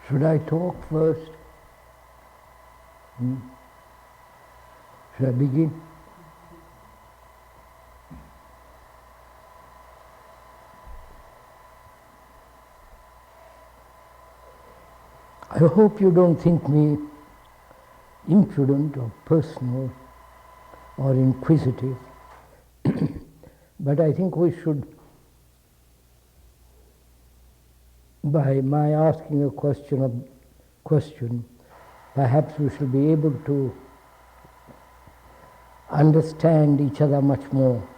Should I talk first? Should I begin? I hope you don't think me impudent or personal or inquisitive, but I think we should, by my asking a question, perhaps we shall be able to understand each other much more.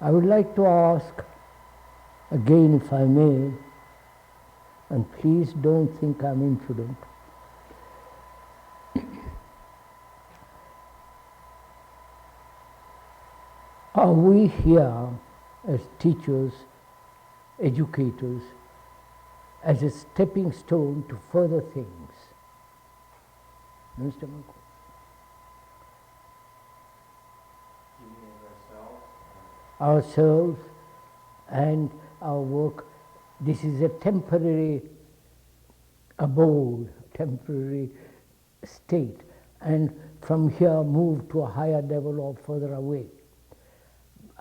I would like to ask, again if I may, and please don't think I'm impudent, are we here as teachers, educators, as a stepping stone to further things? Understand my question? You mean Ourselves and our work. This is a temporary abode, temporary state, and from here move to a higher level or further away.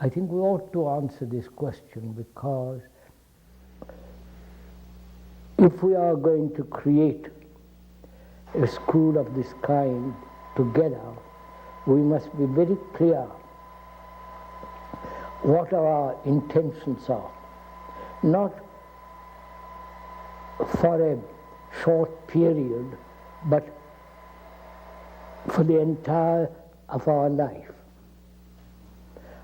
I think we ought to answer this question, because if we are going to create a school of this kind together, we must be very clear what our intentions are. Not for a short period, but for the entire of our life.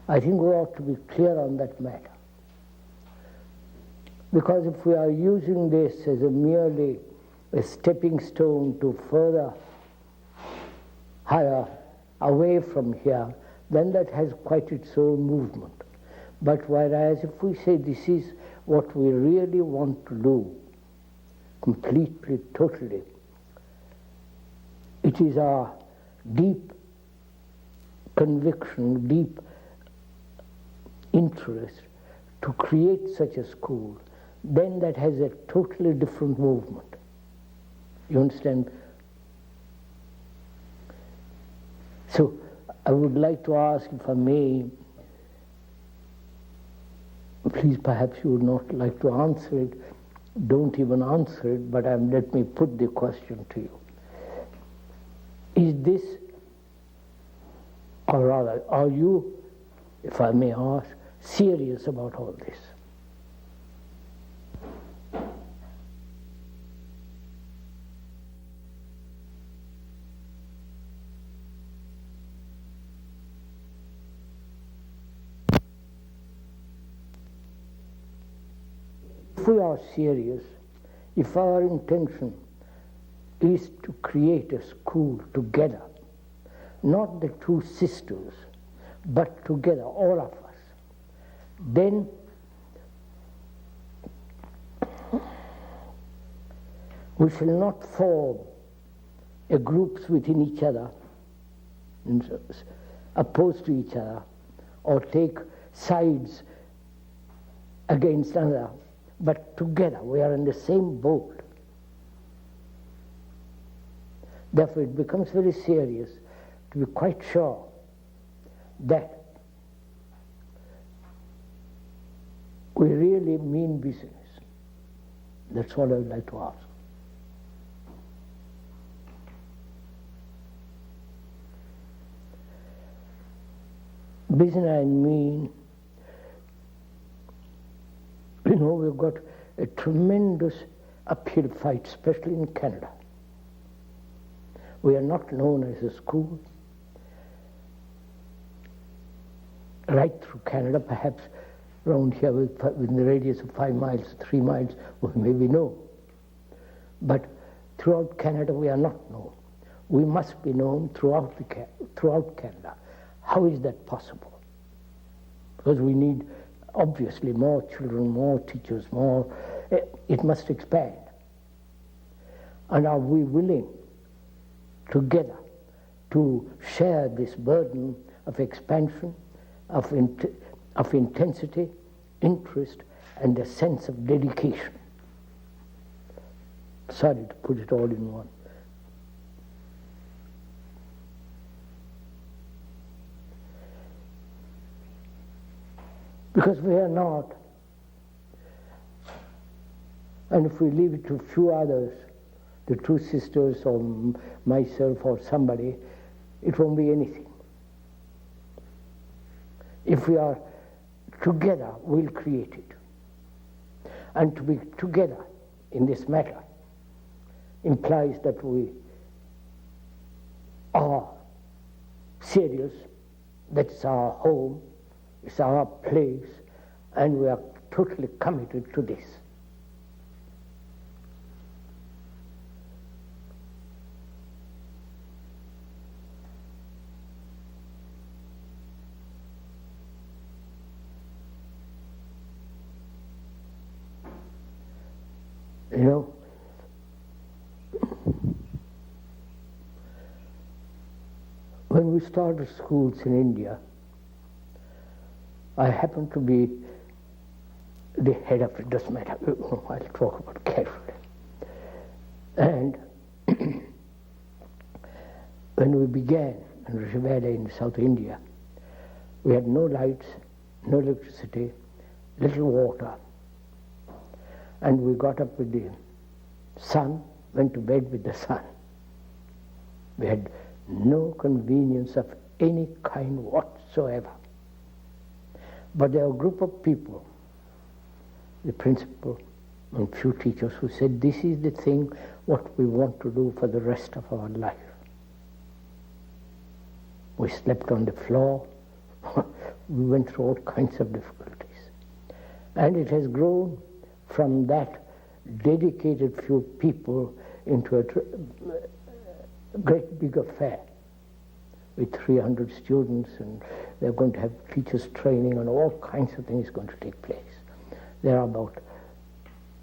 I think we ought to be clear on that matter. Because if we are using this as merely a stepping stone to further higher away from here, then that has quite its own movement. But whereas if we say this is what we really want to do, completely, totally, it is our deep conviction, deep interest to create such a school, then that has a totally different movement. You understand? So I would like to ask, if I may, please, perhaps you would not like to answer it, don't even answer it, but let me put the question to you. Is this, or rather, are you, if I may ask, serious about all this? If we are serious, if our intention is to create a school together, not the two sisters, but together, all of us, then we shall not form groups within each other, opposed to each other, or take sides against another, but together we are in the same boat. Therefore it becomes very serious to be quite sure that we really mean business. That's all I would like to ask. Business I mean, you know, we've got a tremendous uphill fight, especially in Canada. We are not known as a school. Right through Canada, perhaps around here within the radius of 5 miles, 3 miles, we may be known. But throughout Canada we are not known. We must be known throughout Canada. How is that possible? Because we need, obviously, more children, more teachers, more. It must expand. And are we willing together to share this burden of expansion, of intensity, interest, and a sense of dedication? Sorry to put it all in one. Because we are not. And if we leave it to a few others, the two sisters or myself or somebody, it won't be anything. If we are together, we'll create it. And to be together in this matter implies that we are serious, that's our home, it's our place, and we are totally committed to this. You know, when we started schools in India, I happened to be the head of it, doesn't matter, I'll talk about it carefully. And when we began in Rishivada in South India, we had no lights, no electricity, little water. And we got up with the sun, went to bed with the sun. We had no convenience of any kind whatsoever. But there were a group of people, the principal and few teachers, who said, this is the thing what we want to do for the rest of our life. We slept on the floor. We went through all kinds of difficulties. And it has grown from that dedicated few people into a great big affair with 300 students, and they're going to have teachers training and all kinds of things going to take place. There are about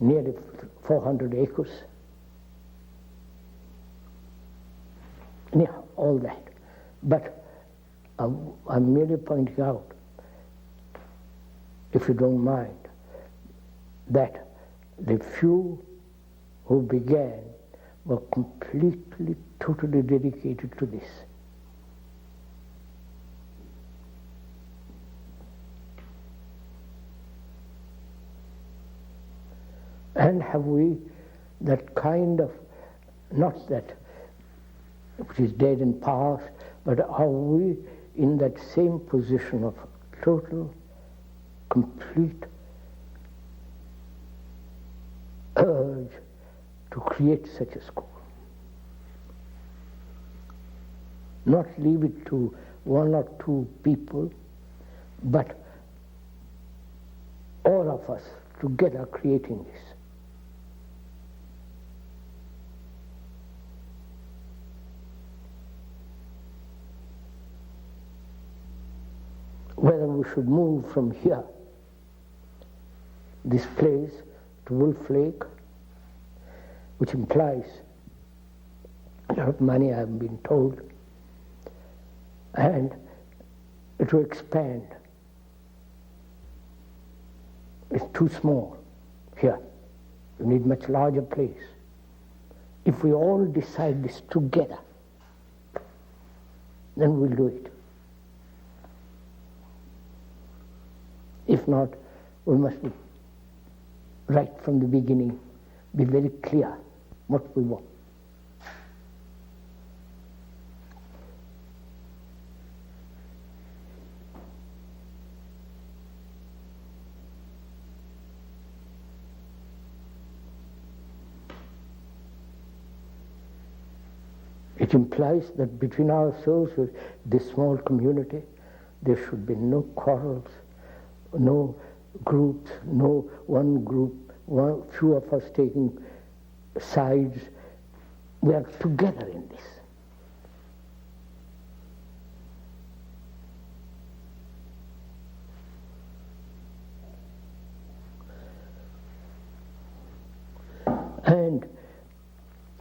nearly 400 acres. Anyhow, all that. But I'm merely pointing out, if you don't mind, that the few who began were completely, totally dedicated to this. And have we that kind of, not that which is dead and past, but are we in that same position of total, complete urge to create such a school? Not leave it to one or two people, but all of us together creating this. Whether we should move from here, this place, to Wolf Lake, which implies a lot of money, I've been told, and to expand. It's too small here. You need much larger place. If we all decide this together, then we'll do it. If not, we must be right from the beginning, be very clear what we want. It implies that between ourselves, with this small community, there should be no quarrels, no groups, no one group, few of us taking sides. We are together in this. And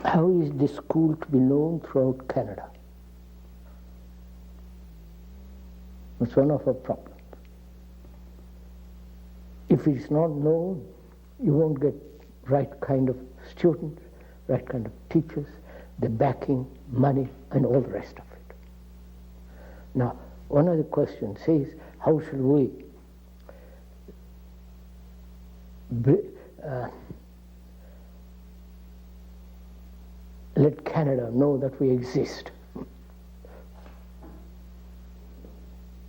how is this school to be known throughout Canada? It's one of our problems. If it's not known, you won't get right kind of students, right kind of teachers, the backing, money, and all the rest of it. Now, one of the questions says, how should we let Canada know that we exist?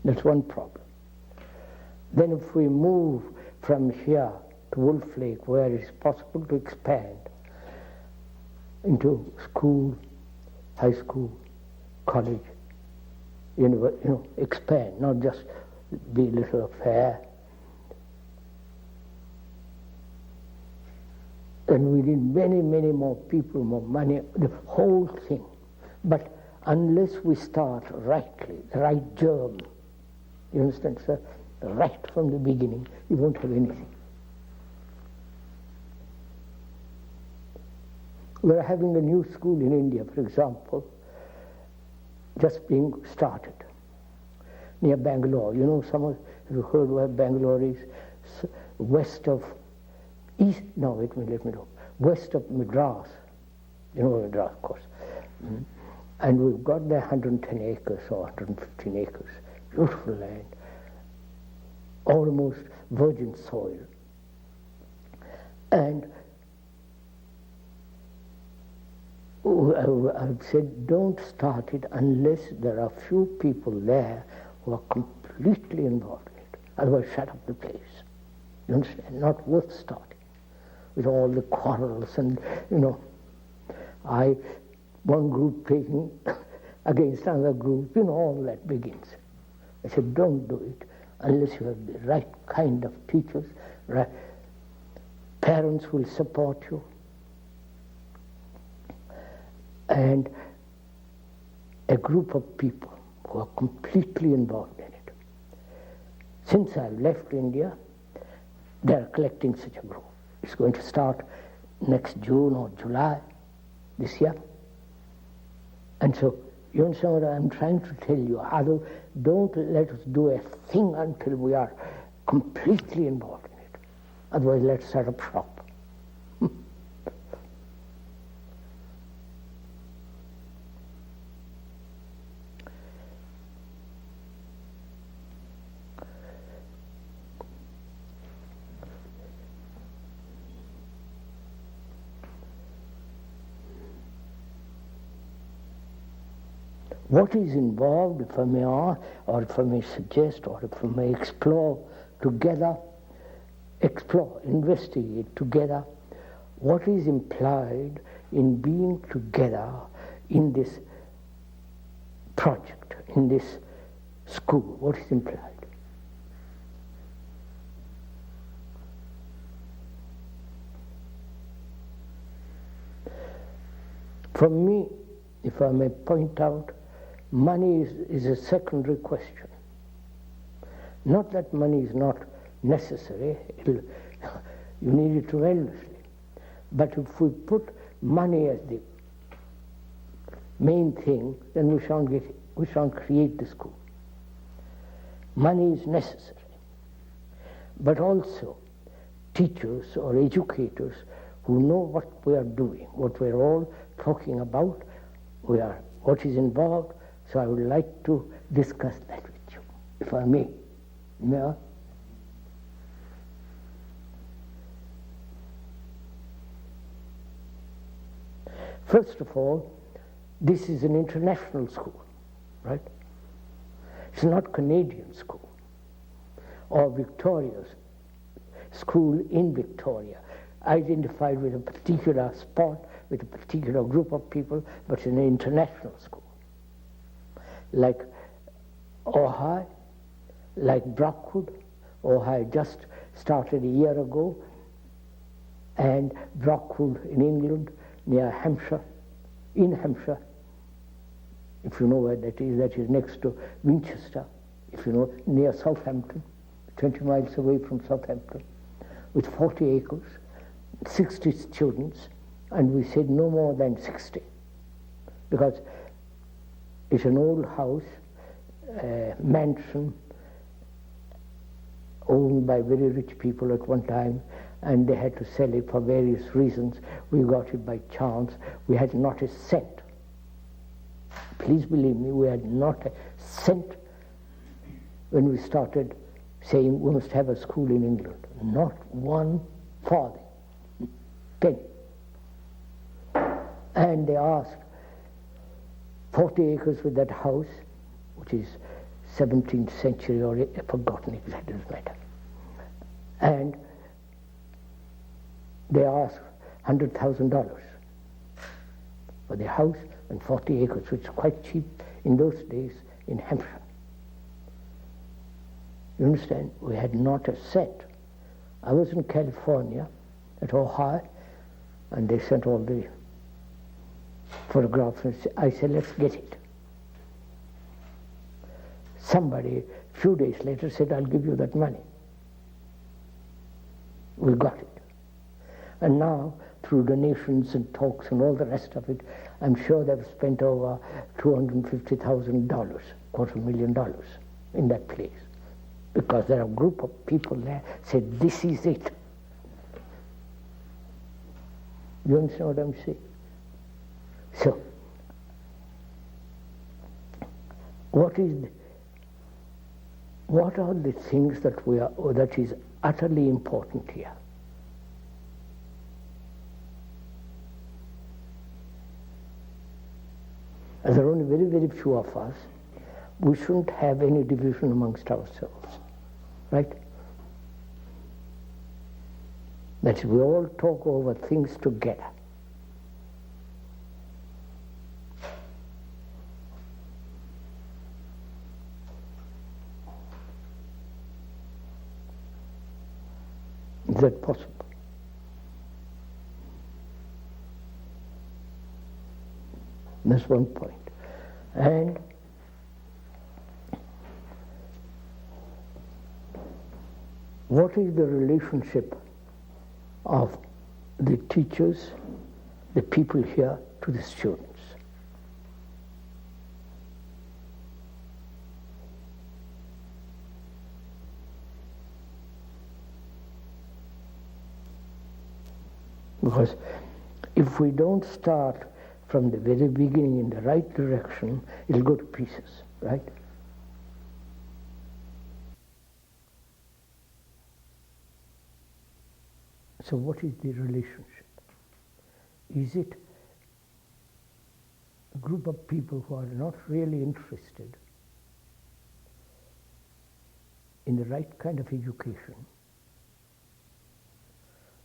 That's one problem. Then if we move from here to Wolf Lake, where it's possible to expand into school, high school, college, expand, not just be a little affair. And we need many, many more people, more money, the whole thing. But unless we start rightly, the right germ, you understand, sir? Right from the beginning, you won't have anything. We're having a new school in India, for example, just being started near Bangalore. You know, some of you heard where Bangalore is, west of east. No, let me know. West of Madras. You know Madras, of course. And we've got there 110 acres or 115 acres, beautiful land, almost virgin soil. And I've said, don't start it unless there are few people there who are completely involved in it. Otherwise, shut up the place. You understand? Not worth starting with all the quarrels and, one group taking against another group, all that begins. I said, don't do it unless you have the right kind of teachers, right? Parents will support you, and a group of people who are completely involved in it. Since I've left India, they're collecting such a group. It's going to start next June or July this year. And so, you understand what I'm trying to tell you? Don't let us do a thing until we are completely involved in it. Otherwise, let's set up shop. What is involved, if I may ask, or if I may suggest, or if I may investigate together, what is implied in being together in this project, in this school? What is implied? For me, if I may point out, money is a secondary question. Not that money is not necessary, you need it tremendously. But if we put money as the main thing, then we shan't create the school. Money is necessary. But also teachers or educators who know what we are doing, what we're all talking about, what is involved. So I would like to discuss that with you, if I may. Yeah? First of all, this is an international school, right? It's not Canadian school or Victoria's school in Victoria, identified with a particular spot, with a particular group of people, but it's an international school. Like Ojai, like Brockwood. Ojai just started a year ago, and Brockwood in England, near Hampshire, in Hampshire, if you know where that is next to Winchester, if you know, near Southampton, 20 miles away from Southampton, with 40 acres, 60 students, and we said no more than 60, because it's an old house, mansion, owned by very rich people at one time, and they had to sell it for various reasons. We got it by chance. We had not a cent. Please believe me, we had not a cent when we started saying we must have a school in England. Not one farthing, penny. And they asked 40 acres with that house, which is 17th century or forgotten exactly, doesn't matter. And they asked $100,000 for the house and 40 acres, which is quite cheap in those days in Hampshire. You understand? We had not a cent. I was in California at Ohio, and they sent all the photographs, and I said, let's get it. Somebody, a few days later, said, I'll give you that money. We got it. And now, through donations and talks and all the rest of it, I'm sure they've spent over $250,000, $250,000 in that place. Because there are a group of people there said, this is it. You understand what I'm saying? So, what are the things that is utterly important here? As there are only very, very few of us, we shouldn't have any division amongst ourselves, right? That is, we all talk over things together. Is that possible? That's one point. And what is the relationship of the teachers, the people here, to the students? Because if we don't start from the very beginning in the right direction, it'll go to pieces, right? So what is the relationship? Is it a group of people who are not really interested in the right kind of education,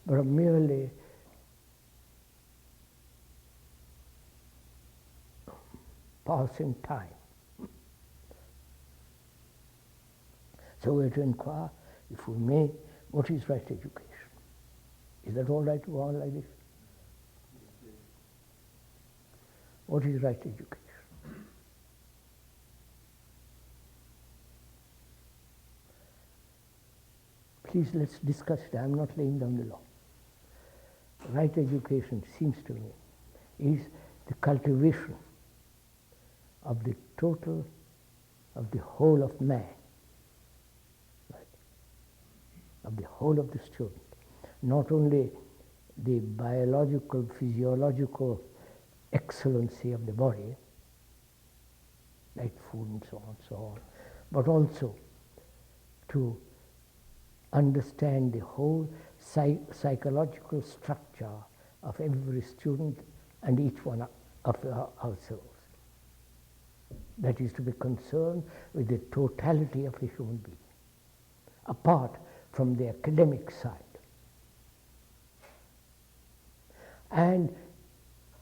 but are merely passing time? So we have to inquire, if we may, what is right education? Is that all right to go on like this? What is right education? Please, let's discuss it. I'm not laying down the law. Right education, seems to me, is the cultivation of the total, of the whole of man, right? Of the whole of the student. Not only the biological, physiological excellency of the body, like food and so on, but also to understand the whole psychological structure of every student and each one of ourselves. That is to be concerned with the totality of a human being, apart from the academic side. And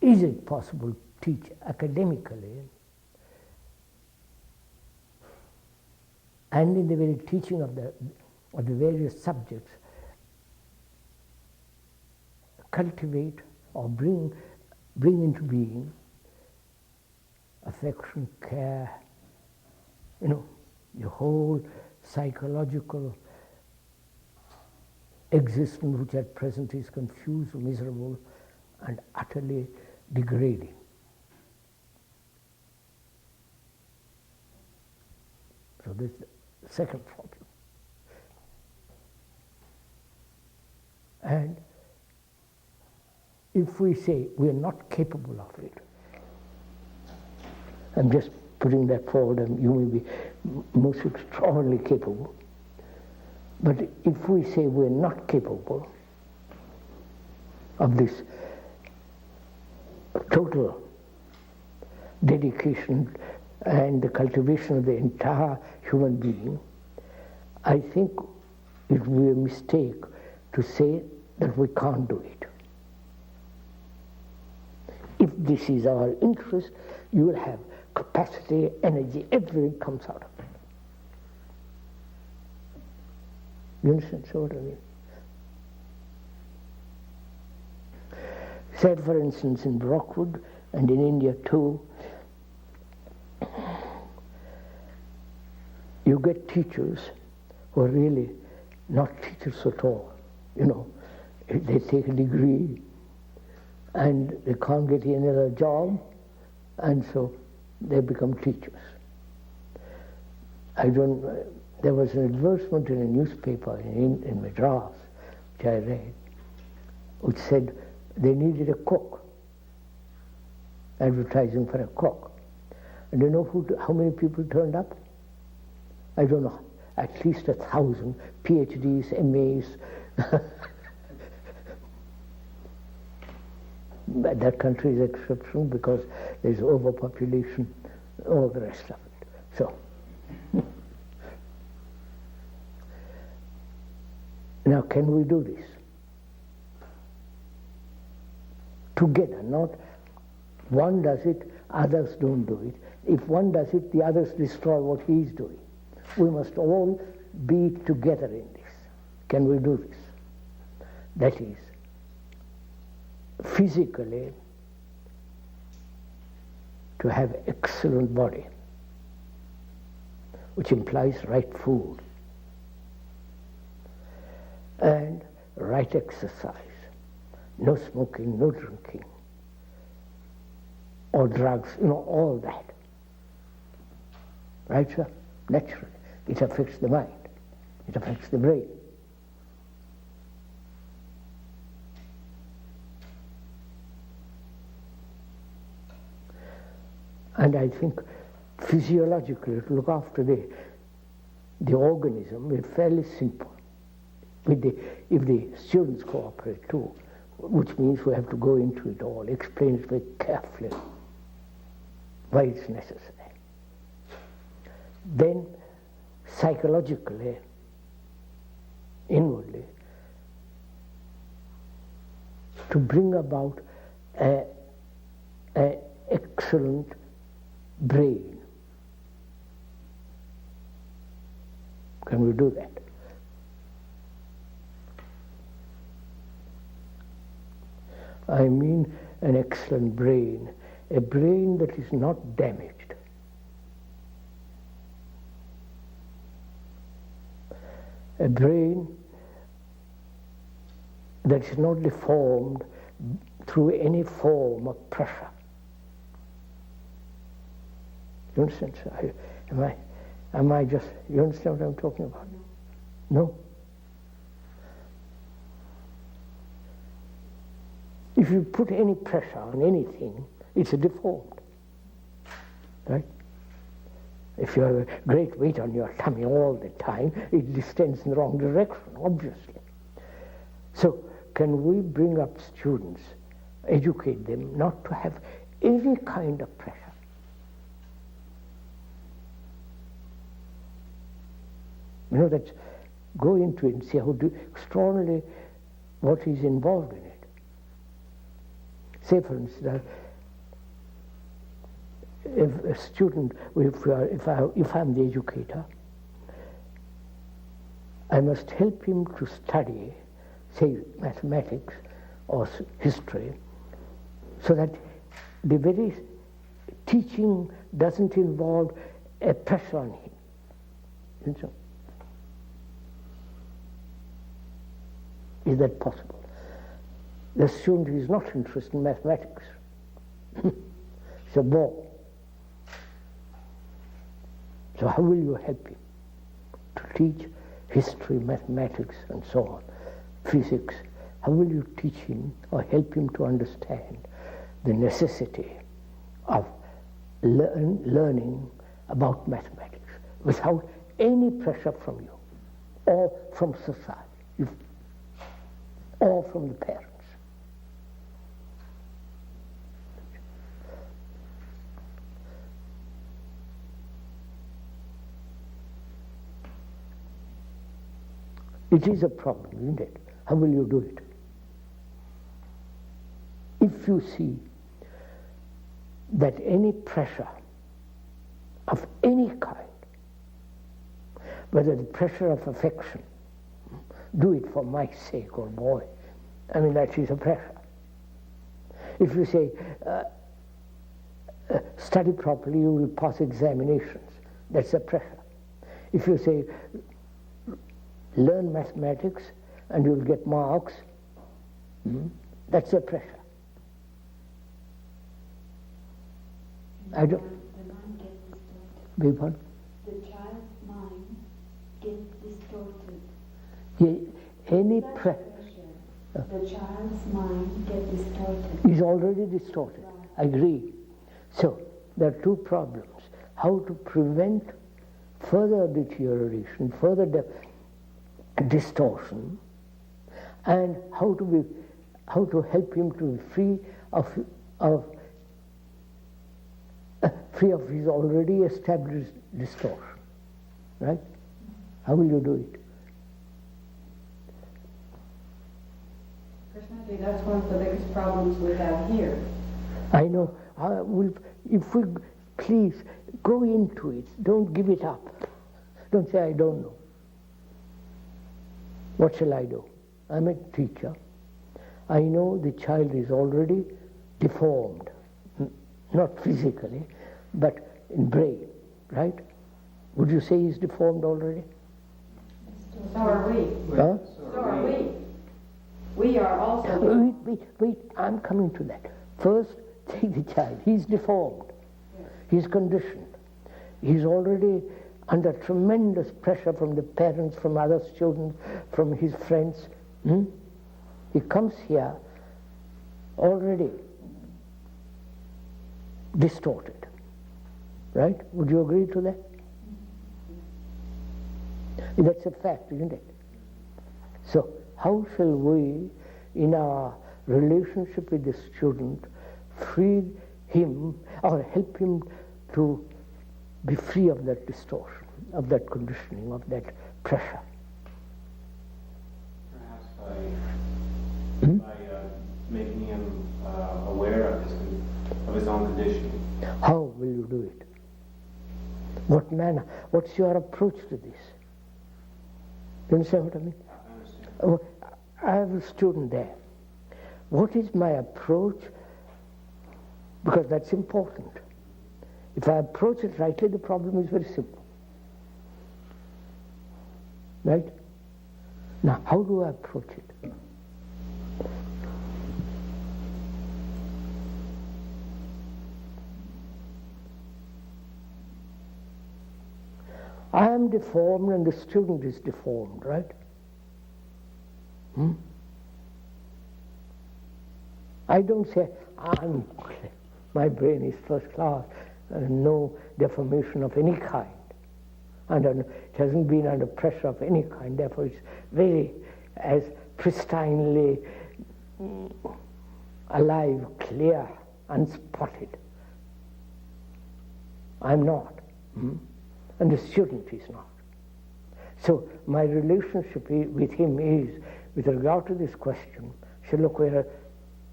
is it possible to teach academically and in the very teaching of the various subjects cultivate or bring into being affection, care, the whole psychological existence, which at present is confused, miserable, and utterly degrading. So this is the second problem. And if we say we are not capable of it, I'm just putting that forward, and you may be most extraordinarily capable, but if we say we're not capable of this total dedication and the cultivation of the entire human being, I think it would be a mistake to say that we can't do it. If this is our interest, you will have capacity, energy, everything comes out of it. You understand what I mean? Said, for instance, in Rockwood and in India too, you get teachers who are really not teachers at all. You know, they take a degree and they can't get any other job, and so they become teachers. There was an advertisement in a newspaper in Madras, which I read, which said they needed a cook, advertising for a cook. And do you know how many people turned up? I don't know, at least 1,000 PhDs, MAs. But that country is exceptional because there's overpopulation, all the rest of it. So, now can we do this? Together, not one does it, others don't do it. If one does it, the others destroy what he's doing. We must all be together in this. Can we do this? That is, physically, to have excellent body, which implies right food and right exercise, no smoking, no drinking, or drugs, all that. Right, sir? Naturally. It affects the mind. It affects the brain. And I think physiologically, to look after the organism is fairly simple. If the students cooperate too, which means we have to go into it all, explain it very carefully why it's necessary. Then psychologically, inwardly, to bring about an excellent brain. Can we do that? I mean an excellent brain, a brain that is not damaged. A brain that is not deformed through any form of pressure. You understand? Am I just, you understand what I'm talking about? No? If you put any pressure on anything, it's deformed. Right? If you have a great weight on your tummy all the time, it distends in the wrong direction, obviously. So, can we bring up students, educate them not to have any kind of pressure? That's go into it and see how extraordinarily what is involved in it. Say, for instance, if a student, if I'm the educator, I must help him to study, say, mathematics or history, so that the very teaching doesn't involve a pressure on him. And so, is that possible? The student is not interested in mathematics. It's a bore. So how will you help him to teach history, mathematics, and so on, physics, how will you teach him or help him to understand the necessity of learning about mathematics without any pressure from you or from society or from the parents? It is a problem, isn't it? How will you do it? If you see that any pressure of any kind, whether the pressure of affection, do it for my sake, or boy, I mean, that is a pressure. If you say, study properly, you will pass examinations, that's a pressure. If you say, learn mathematics and you'll get marks, that's a pressure. I don't. The mind gets distorted. Beg pardon? The child's mind gets distorted. Any pressure, the child's mind gets distorted. is already distorted. Right. I agree. So there are two problems: how to prevent further deterioration, further distortion, and how to help him to be free of his already established distortion. Right? How will you do it? Krishnamurti, that's one of the biggest problems we have here. I know. If we please go into it, don't give it up. Don't say, I don't know. What shall I do? I'm a teacher. I know the child is already deformed, not physically, but in brain, right? Would you say he's deformed already? So are we. Huh? So are we. We are also. Wait, I'm coming to that. First, take the child. He's deformed. Yes. He's conditioned. He's already under tremendous pressure from the parents, from other students, from his friends. He comes here already distorted. Right? Would you agree to that? That's a fact, isn't it? So, how shall we, in our relationship with the student, free him or help him to be free of that distortion, of that conditioning, of that pressure? Perhaps by making him aware of his own conditioning. How will you do it? What manner? What's your approach to this? You understand what I mean? I understand. I have a student there. What is my approach? Because that's important. If I approach it rightly, the problem is very simple. Right? Now, how do I approach it? I am deformed and the student is deformed, right? I don't say, my brain is first class, no deformation of any kind. And it hasn't been under pressure of any kind, therefore it's very as pristinely alive, clear, unspotted. I'm not. And the student is not. So my relationship with him is, with regard to this question, say, look, we're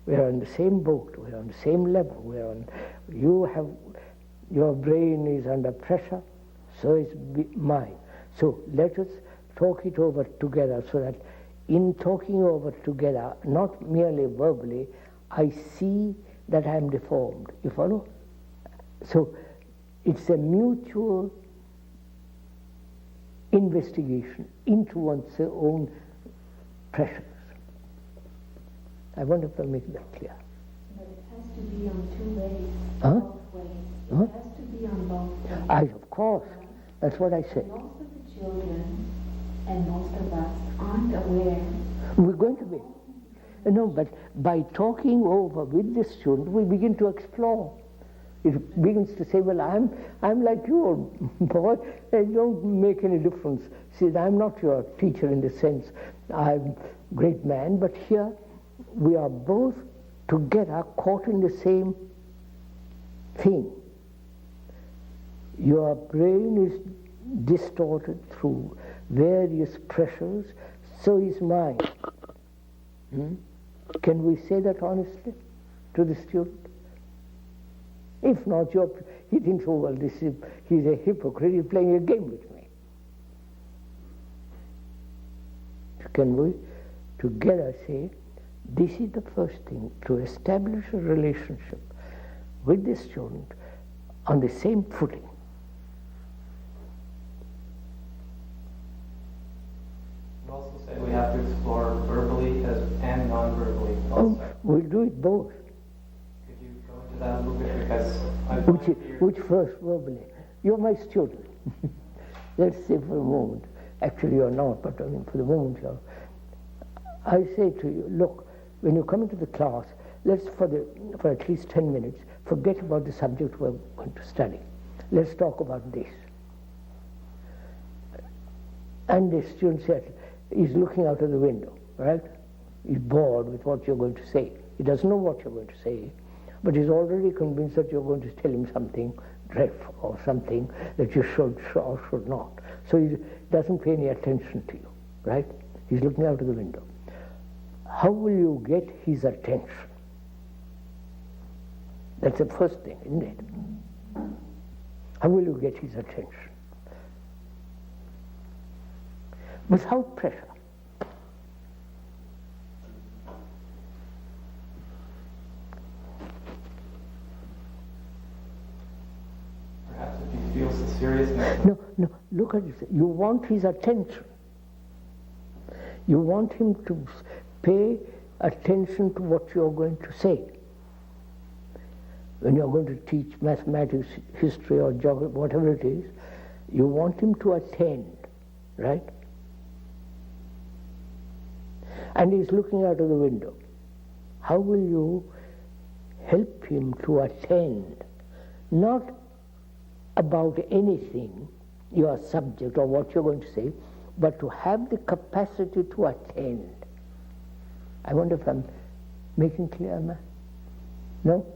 on the same boat, we're on the same level, your brain is under pressure, so is mine. So let us talk it over together, so that in talking over together, not merely verbally, I see that I am deformed. You follow? So it's a mutual investigation into one's own pressures. I wonder if I make that clear. But it has to be on two ways, Huh? both ways. It Huh? has to be on both ways. Of course, that's what I said. Most of the children and most of us aren't aware. We're going to be. No, but by talking over with the student, we begin to explore. It begins to say, well, I'm like you, old boy. It don't make any difference. See, I'm not your teacher in the sense I'm a great man, but here we are both together caught in the same thing. Your brain is distorted through various pressures, so is mine. Can we say that honestly to the student? If not, he thinks, oh, well, he's a hypocrite, he's playing a game with me. Can we together say, this is the first thing, to establish a relationship with the student on the same footing. You also said we have to explore verbally and non-verbally also. We'll do it both. Could you go into that a little bit? Because I find here... Which first, verbally? You're my student. Let's say for a moment, actually you're not, but I mean for the moment you're. I say to you, look, when you come into the class, let's for at least 10 minutes, forget about the subject we're going to study. Let's talk about this. And the student said, he's looking out of the window, right? He's bored with what you're going to say. He doesn't know what you're going to say, but he's already convinced that you're going to tell him something dreadful or something that you should or should not. So he doesn't pay any attention to you, right? He's looking out of the window. How will you get his attention? That's the first thing, isn't it? How will you get his attention? Without pressure. Perhaps if he feels the seriousness. No, look at this. You want his attention. You want him to pay attention to what you're going to say. When you're going to teach mathematics, history, or geography, whatever it is, you want him to attend, right? And he's looking out of the window. How will you help him to attend? Not about anything, your subject or what you're going to say, but to have the capacity to attend. I wonder if I'm making clear, man? No?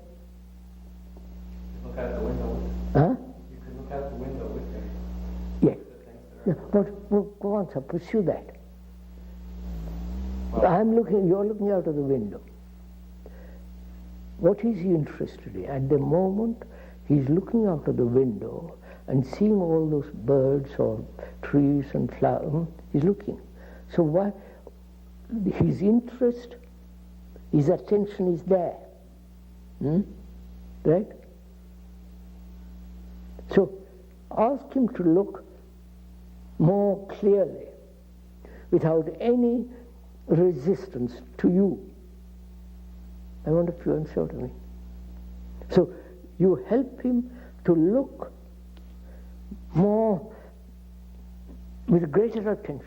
Look out the window with him. Huh? You can look out the window with him. Yes. The things that are... But go on, sir, pursue that. Well, You're looking out of the window. What is he interested in? At the moment, he's looking out of the window and seeing all those birds or trees and flowers. He's looking. So what? His interest, his attention is there. Right? So ask him to look more clearly without any resistance to you. I wonder if you understand me. So you help him to look more with greater attention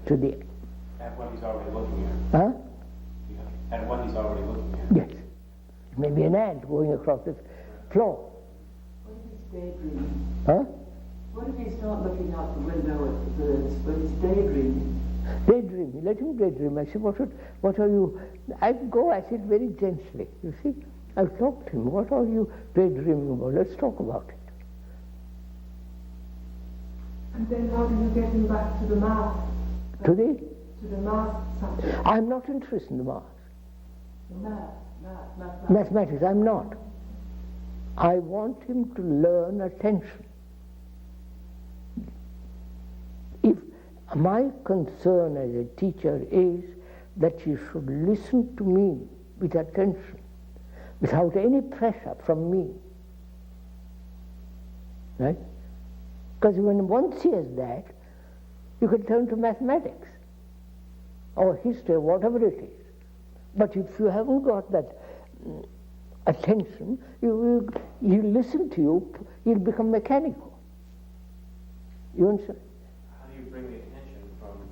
to the... At what he's already looking at. Huh? Yeah. At what he's already looking at. Yes. It may be an ant going across the floor. What if he's daydreaming? Huh? What if he's not looking out the window at the birds, but he's daydreaming? Daydreaming. Let him daydream. I say, what are you... I go at it very gently, you see. I've talked to him. What are you daydreaming about? Let's talk about it. And then how do you get him back to the math? To the... To the math subject? I'm not interested in the maths. Mathematics. Mathematics, I'm not. I want him to learn attention. If my concern as a teacher is that he should listen to me with attention, without any pressure from me, right? Because when one sees that, you can turn to mathematics or history, whatever it is. But if you haven't got that attention, he'll listen to you, he'll become mechanical. You understand? How do you bring the attention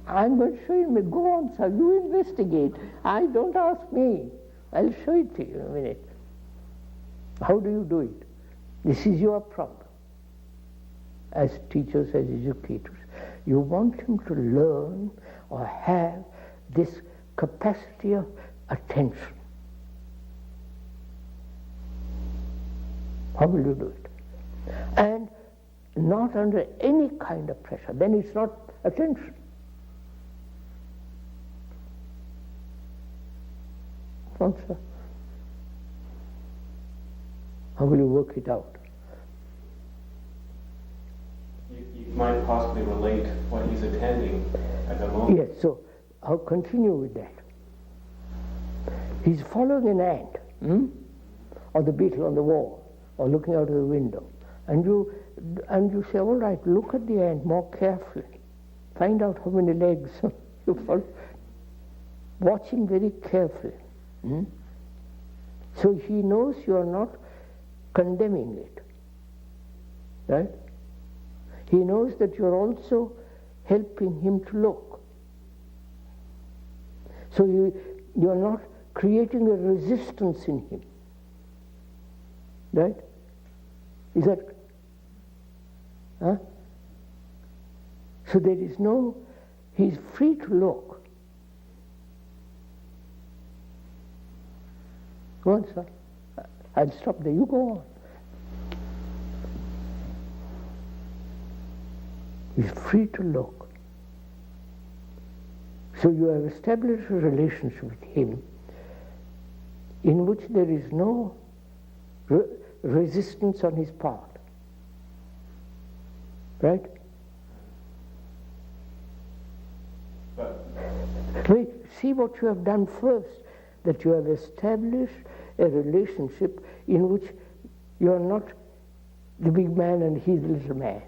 I'm going to show you. Go on, sir. You investigate. Don't ask me. I'll show it to you in a minute. How do you do it? This is your problem. As teachers, as educators, you want him to learn or have this capacity of attention. How will you do it? And not under any kind of pressure. Then it's not attention. Answer. How will you work it out? You might possibly relate what he's attending at the moment. Yes, so I'll continue with that. He's following an ant, or the beetle on the wall, or looking out of the window. And you say, all right, look at the ant more carefully. Find out how many legs you follow. Watch him very carefully. So he knows you are not condemning it. Right? He knows that you are also helping him to look. So you are not creating a resistance in him. Right? Is that? So there is no, he's free to look. Go on, sir. I'll stop there. You go on. He's free to look. So you have established a relationship with him in which there is no resistance on his part. Right? Wait, see what you have done first, that you have established a relationship in which you are not the big man and he the little man.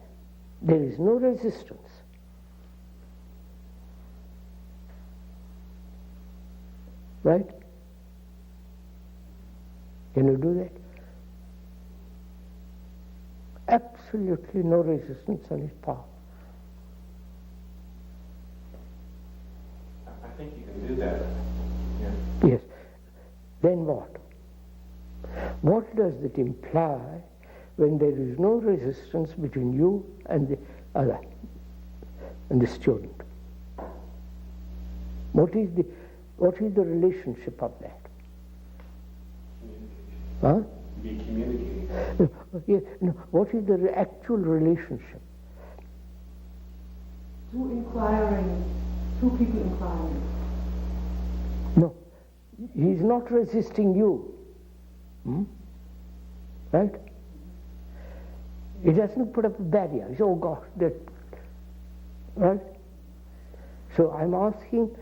There is no resistance. Right? Can you do that? Absolutely no resistance on his part. I think you can do that. Yeah. Yes. Then what? What does it imply when there is no resistance between you and the other, and the student? What is the relationship of that? Communication. Huh? Be communicating. Yes, no, what is the actual relationship? Two people inquiring. No, he's not resisting you. Right? He doesn't put up a barrier. He says, oh gosh, that. Right? So I'm asking,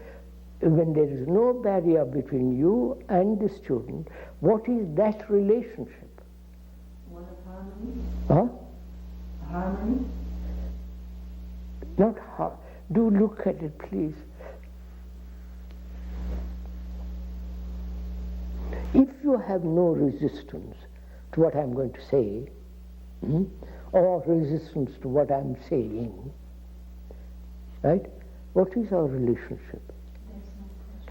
when there is no barrier between you and the student, what is that relationship? One of harmony. Huh? Harmony. Not how. Do look at it, please. If you have no resistance to what I'm going to say, or resistance to what I'm saying, right? What is our relationship?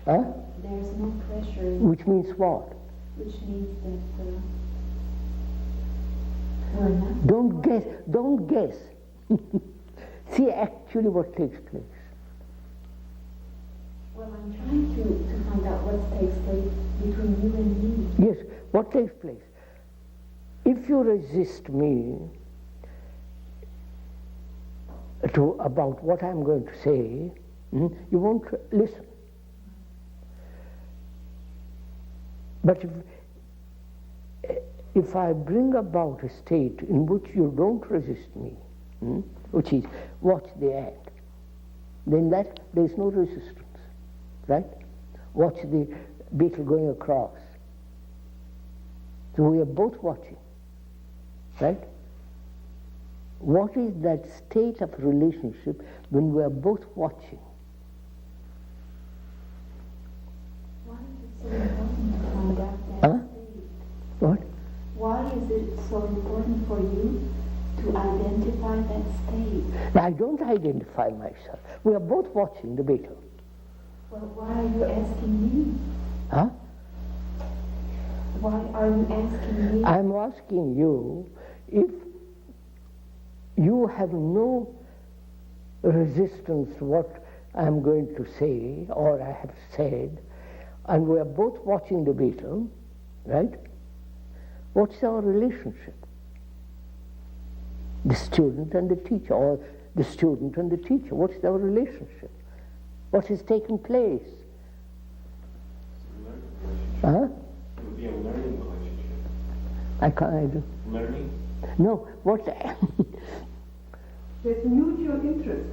There's no pressure. There's no pressure. Which means what? Which means that we're not. Don't guess. See actually what takes place. Well, I'm trying to find out what takes place between you and me. Yes, what takes place? If you resist me about what I'm going to say, you won't listen. But if I bring about a state in which you don't resist me, which is watch the ant, then there's no resistance, right? Watch the beetle going across. So we are both watching, right? What is that state of relationship when we are both watching? Why is it so important to find out that Huh? state? What? Why is it so important for you to to identify that state. I don't identify myself. We are both watching the battle. Well, why are you asking me? Huh? Why are you asking me? I'm asking you if you have no resistance to what I'm going to say or I have said, and we are both watching the battle, right? What's our relationship? The student and the teacher, or the student and the teacher, what's our relationship? What has taken place? Huh? It would be a learning relationship. I can't. Learning? No, what? There's mutual interest.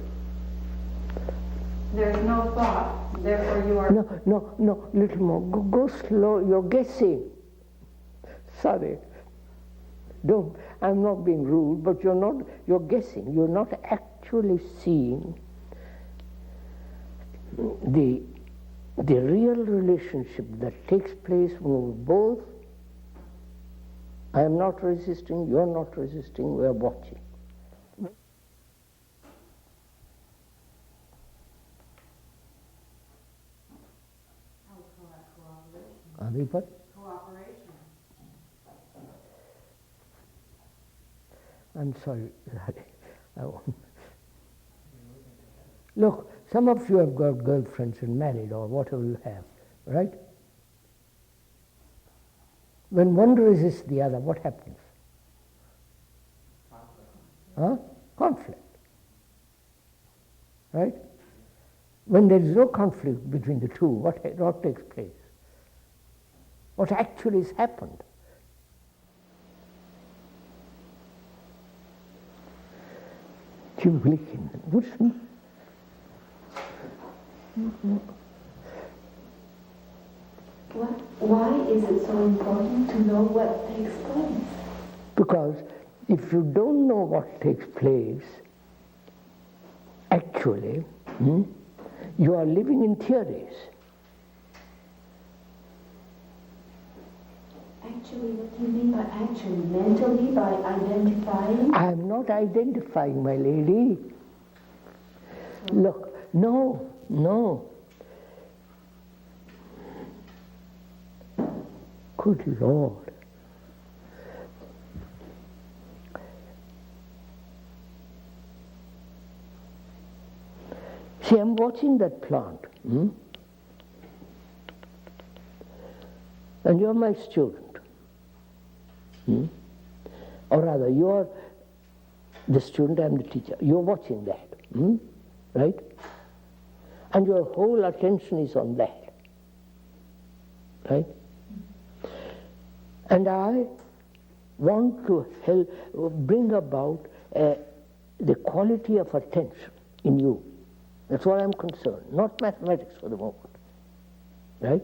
There's no thought, therefore you are... No, little more. Go slow, you're guessing. Sorry. Don't, I'm not being rude, but you're guessing. You're not actually seeing the real relationship that takes place when we're both, I am not resisting, you're not resisting, we're watching. What? Cooperation. I'm sorry. I won't. Look, some of you have got girlfriends and married or whatever you have, right? When one resists the other, what happens? Huh? Conflict. Right? When there is no conflict between the two, what takes place? What actually has happened? Why is it so important to know what takes place? Because if you don't know what takes place, actually, you are living in theories. Actually, what do you mean by actually? Mentally, by identifying? I am not identifying, my lady. Look, no. Good Lord. See, I'm watching that plant. And you're my student. Or rather, you're the student, I'm the teacher. You're watching that. Right? And your whole attention is on that. Right? And I want to bring about the quality of attention in you. That's what I'm concerned, not mathematics for the moment. Right?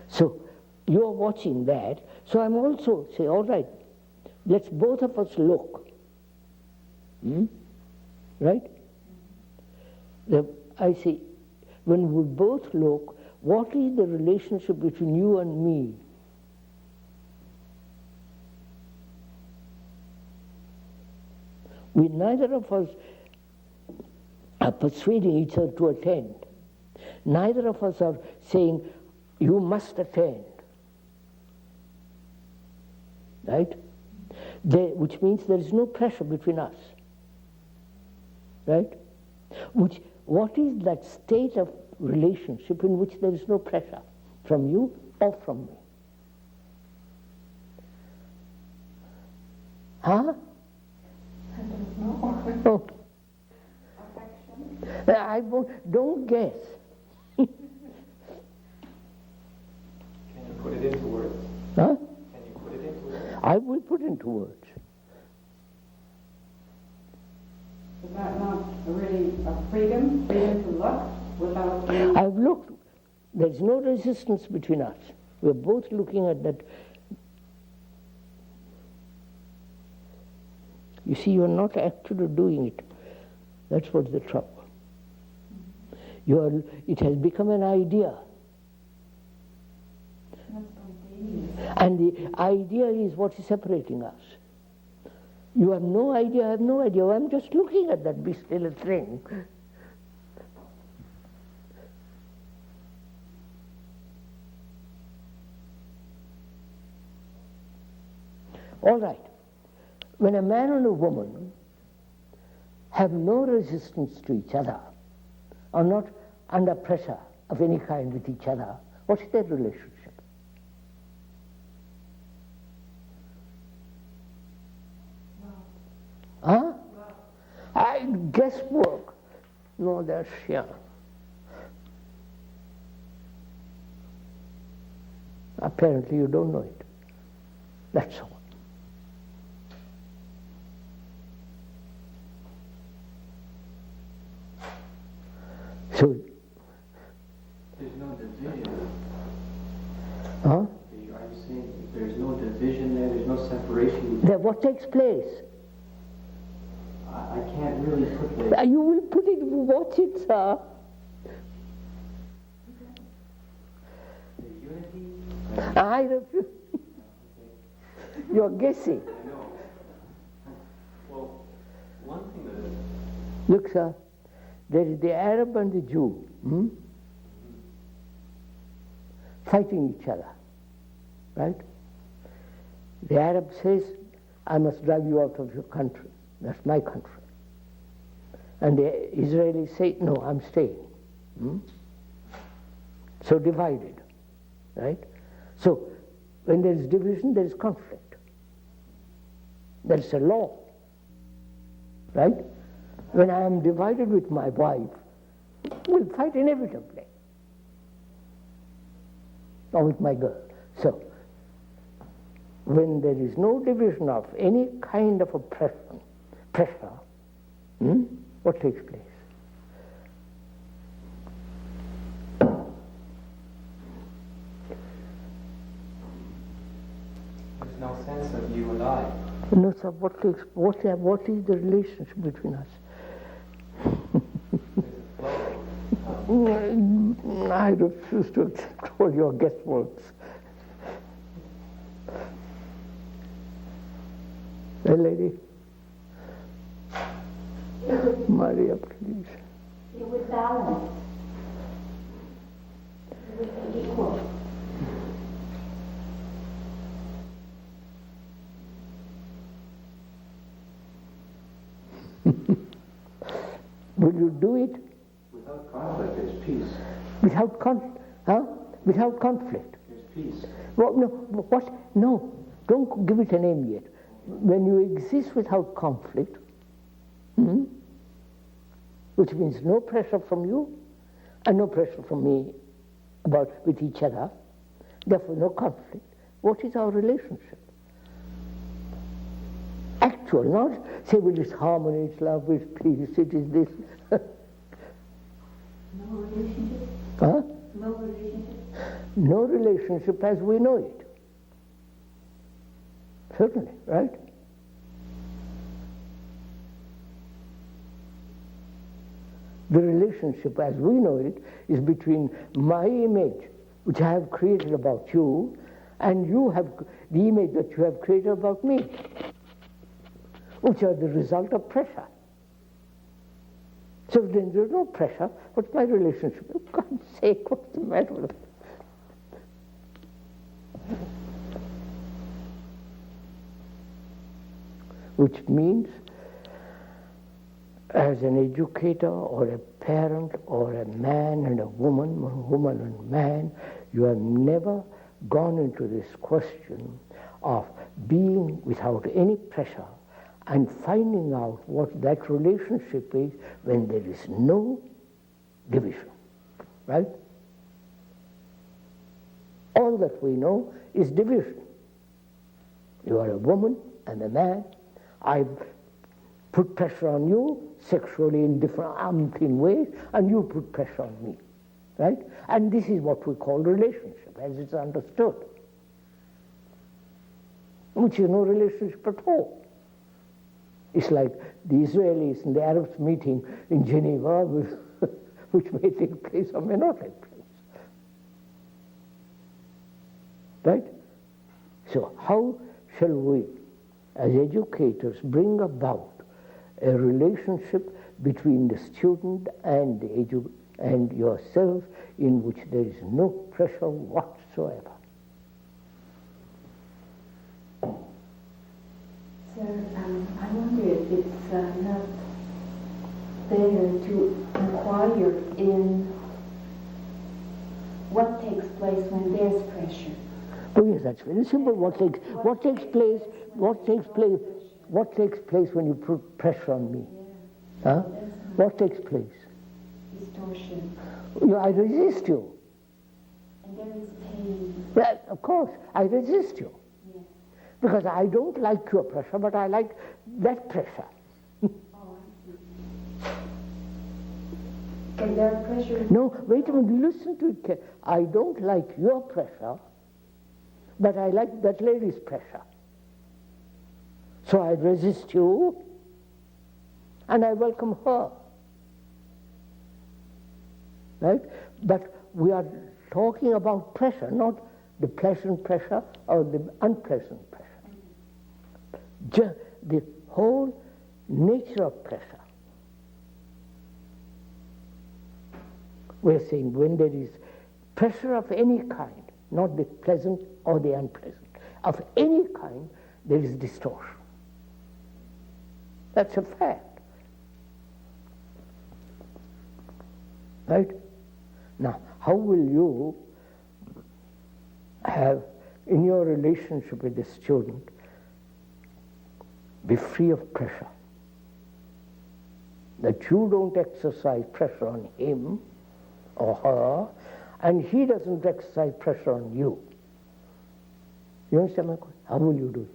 So, you're watching that, so I'm also saying, all right, let's both of us look. Right? I say, when we both look, what is the relationship between you and me? We neither of us are persuading each other to attend. Neither of us are saying, you must attend. Right? Which means there is no pressure between us. Right? What is that state of relationship in which there is no pressure from you or from me? Huh? I don't know. Oh. Affection? Don't guess. Can you put it into words? Huh? Can you put it into words? I will put into words. Is that not really a freedom to look without being... I've looked. There's no resistance between us. We're both looking at that. You see, you're not actually doing it. That's what's the trouble. It has become an idea. Not spontaneous. And the idea is what is separating us. You have no idea, I have no idea. I'm just looking at that be still thing. All right. When a man and a woman have no resistance to each other, are not under pressure of any kind with each other, what's their relationship? Huh? Guesswork. No, that's yeah. Apparently you don't know it. That's all. So, There's no division. huh? Are you saying there's no division there, there's no separation? Then what takes place? I can't really put the... You will put it, watch it, sir. The unity? I refuse. You're guessing. I know. Well, one thing that... Look, sir, there is the Arab and the Jew fighting each other, right? The Arab says, I must drive you out of your country. That's my country. And the Israelis say, no, I'm staying. So divided, right? So when there is division, there is conflict. There is a law, right? When I am divided with my wife, we'll fight inevitably. Or with my girl. So, when there is no division of any kind of oppression, pressure, what takes place? There's no sense of you and I. No, sir, what is the relationship between us? There's a flow. I refuse to accept all your guessworks. Hey, lady. Maria, please. It would balance. It would be equal. Will you do it Without conflict, there's peace. without without conflict? There's peace. Well, no, what? No, don't give it a name yet. When you exist without conflict, which means no pressure from you and no pressure from me with each other, therefore no conflict, what is our relationship? Actual, not say, well, it's harmony, it's love, it's peace, it is this. No relationship? Huh? No relationship? No relationship as we know it. Certainly, right? The relationship as we know it is between my image, which I have created about you, and you have the image that you have created about me, which are the result of pressure. So then there's no pressure. What's my relationship? For God's sake, what's the matter with it? Which means, as an educator or a parent or a man and a woman, or woman and man, you have never gone into this question of being without any pressure and finding out what that relationship is when there is no division, right? All that we know is division. You are a woman, I'm a man. I put pressure on you sexually in different umpteen ways, and you put pressure on me, right? And this is what we call relationship, as it's understood, which is no relationship at all. It's like the Israelis and the Arabs meeting in Geneva, which may take place or may not take place. Right? So how shall we as educators, bring about a relationship between the student and and yourself in which there is no pressure whatsoever. Sir, I wonder if it's not better to inquire in what takes place when there's pressure. Oh yes, that's very simple. What takes place when you put pressure on me? Huh? What takes place? Distortion. I resist you. And there is pain. Well, of course, I resist you. Yes. Because I don't like your pressure, but I like that pressure. Oh, I see. And there are pressures. No, wait a minute, listen to it. I don't like your pressure, but I like that lady's pressure. So I resist you, and I welcome her. Right? But we are talking about pressure, not the pleasant pressure or the unpleasant pressure. The whole nature of pressure. We're saying when there is pressure of any kind, not the pleasant or the unpleasant, of any kind, there is distortion. That's a fact. Right? Now, how will you have, in your relationship with the student, be free of pressure? That you don't exercise pressure on him or her, and he doesn't exercise pressure on you. You understand my question? How will you do it?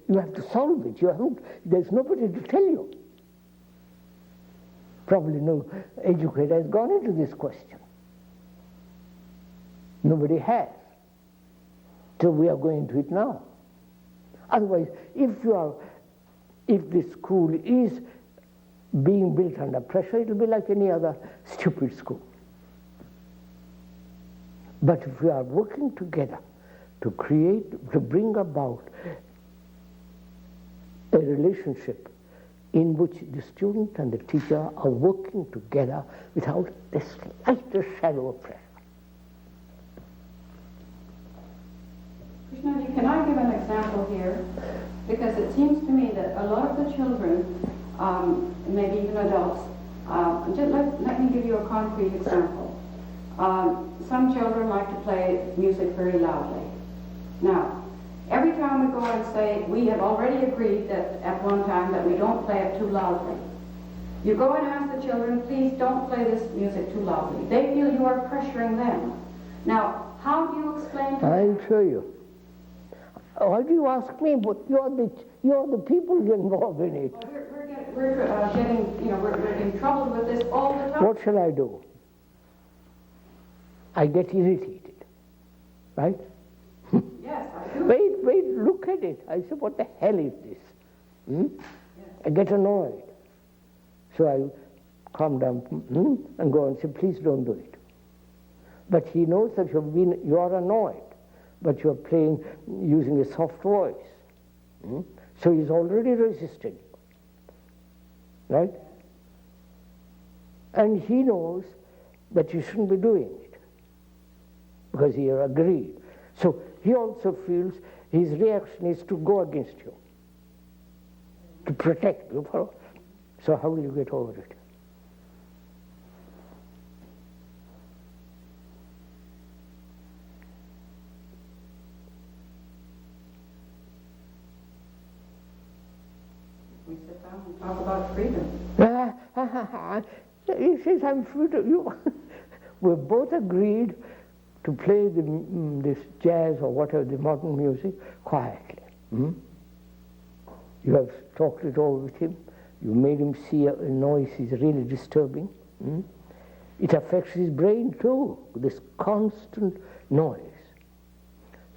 You have to solve it. There's nobody to tell you. Probably no educator has gone into this question. Nobody has. So we are going into it now. Otherwise, if the school is being built under pressure, it will be like any other stupid school. But if we are working together to bring about a relationship in which the student and the teacher are working together without the slightest shadow of pressure. Krishnaji, can I give an example here? Because it seems to me that a lot of the children, maybe even adults, just let me give you a concrete example. Some children like to play music very loudly. Now, every time we go and say, we have already agreed that at one time that we don't play it too loudly. You go and ask the children, please don't play this music too loudly. They feel you are pressuring them. Now, how do you explain to them? I'll show you. Why do you ask me? But you're the people involved in it. We're getting troubled with this all the time. What shall I do? I get irritated, right? Yes, I do. Wait, look at it. I say, what the hell is this? Yes. I get annoyed. So I calm down and go and say, please don't do it. But he knows that you are annoyed, but you're playing using a soft voice. So he's already resisted, right? And he knows that you shouldn't be doing it because he agreed. So he also feels his reaction is to go against you, to protect you. So how will you get over it? We sit down and talk about freedom. He says, I'm free to you. We've both agreed to play this jazz or whatever, the modern music, quietly. You have talked it over with him. You made him see a noise is really disturbing. It affects his brain too, this constant noise.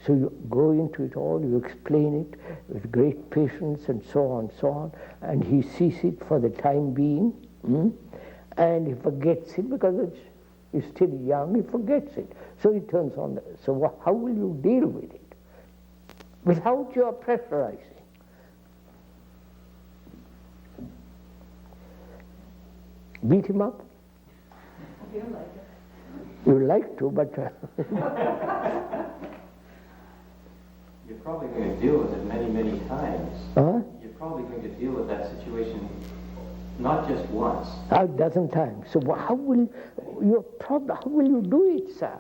So you go into it all, you explain it with great patience and so on, and he sees it for the time being, and he forgets it because he's still young, he forgets it. So he turns on. So how will you deal with it? without your pressurizing. Beat him up? I feel like it. You like to, but You're probably going to deal with it many, many times. huh? You're probably going to deal with that situation not just once. A dozen times. So how will you do it, sir?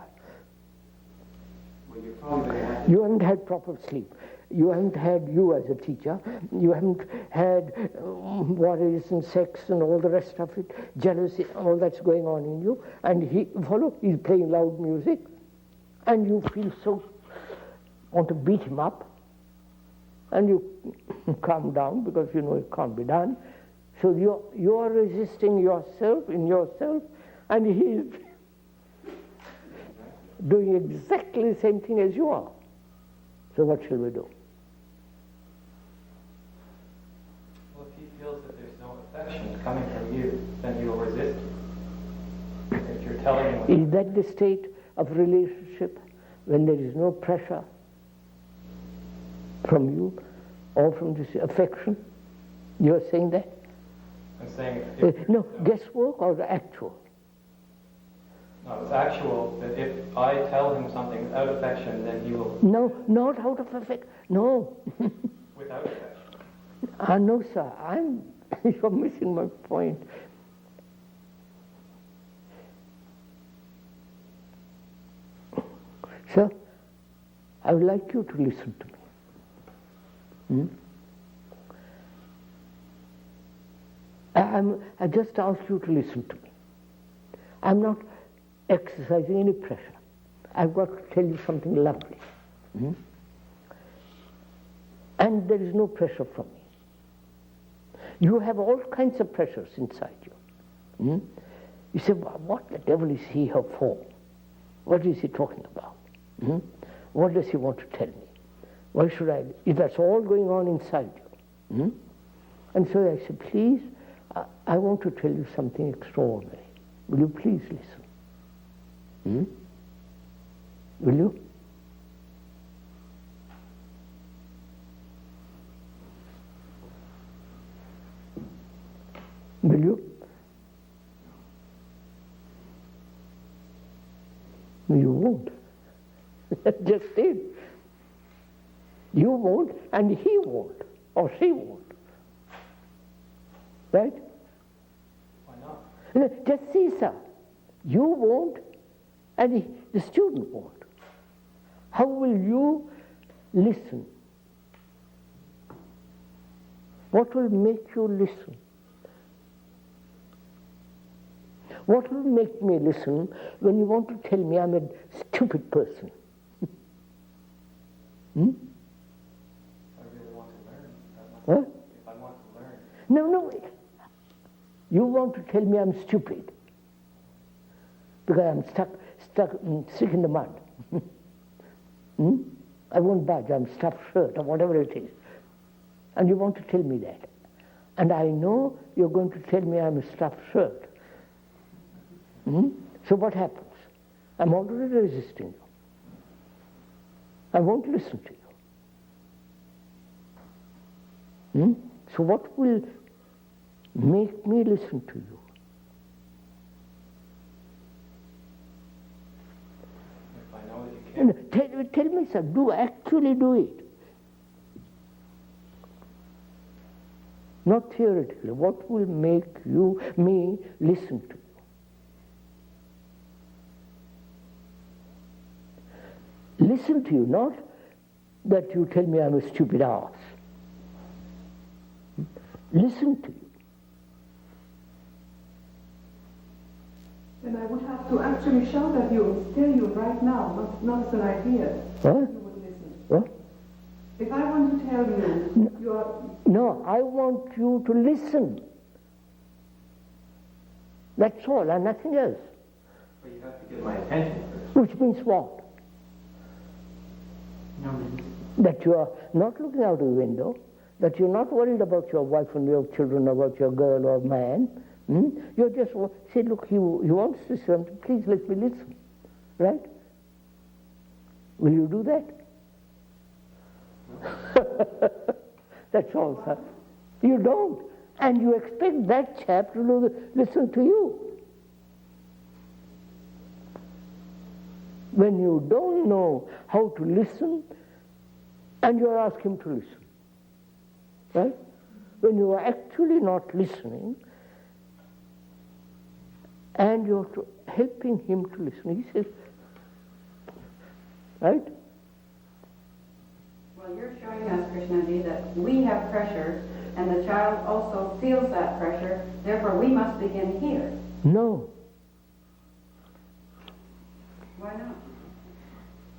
Well, you're probably going to have to... You haven't had proper sleep. You haven't had, you as a teacher, you haven't had worries and sex and all the rest of it, jealousy, all that's going on in you. And he's playing loud music, and you feel so, want to beat him up, and you calm down because you know it can't be done. So you're resisting yourself in yourself, and he's doing exactly the same thing as you are. So what shall we do? Well, if he feels that there's no affection coming from you, then you'll resist you. If you're telling him... Is that the state of relationship when there is no pressure from you or from this affection? You are saying that? I'm saying if No, guesswork or actual? no, it's actual that if I tell him something without affection, then he will... No, not out of affection. No. Without affection. No, sir. You're missing my point. Sir, I would like you to listen to me. I just ask you to listen to me. I'm not exercising any pressure. I've got to tell you something lovely. And there is no pressure from me. You have all kinds of pressures inside you. You say, well, what the devil is he here for? What is he talking about? What does he want to tell me? Why should I? If that's all going on inside you. And so I said, please, I want to tell you something extraordinary. Will you please listen? Will you? Will you? You won't. Just did. You won't, and he won't, or she won't. Right? Why not? Just see, sir. You won't, and the student won't. How will you listen? What will make you listen? What will make me listen when you want to tell me I'm a stupid person? I really want to learn. What? If I want to learn. No. You want to tell me I'm stupid because I'm sick in the mud. I won't budge. I'm stuffed shirt or whatever it is. And you want to tell me that. And I know you're going to tell me I'm a stuffed shirt. So what happens? I'm already resisting you. I won't listen to you. So what will make me listen to you? If I know that you can't. Tell me, sir, actually do it. Not theoretically. What will make me listen to you? Listen to you, not that you tell me I'm a stupid ass. Listen to you. Then I would have to actually shout at you and tell you right now, not as an idea. What? You would listen. What? If I want to tell you, you are... No, I want you to listen. That's all, and nothing else. But you have to get my attention first. Which means what? No, That you are not looking out the window, that you're not worried about your wife and your children, about your girl or man. You're just say, look, he wants to listen, please let me listen. Right? Will you do that? That's all, sir. You don't. And you expect that chap to listen to you. When you don't know how to listen, and you ask him to listen. Right? When you are actually not listening, and you're helping him to listen, he says, right? Well, you're showing us, Krishnaji, that we have pressure, and the child also feels that pressure, therefore we must begin here. No. Why not?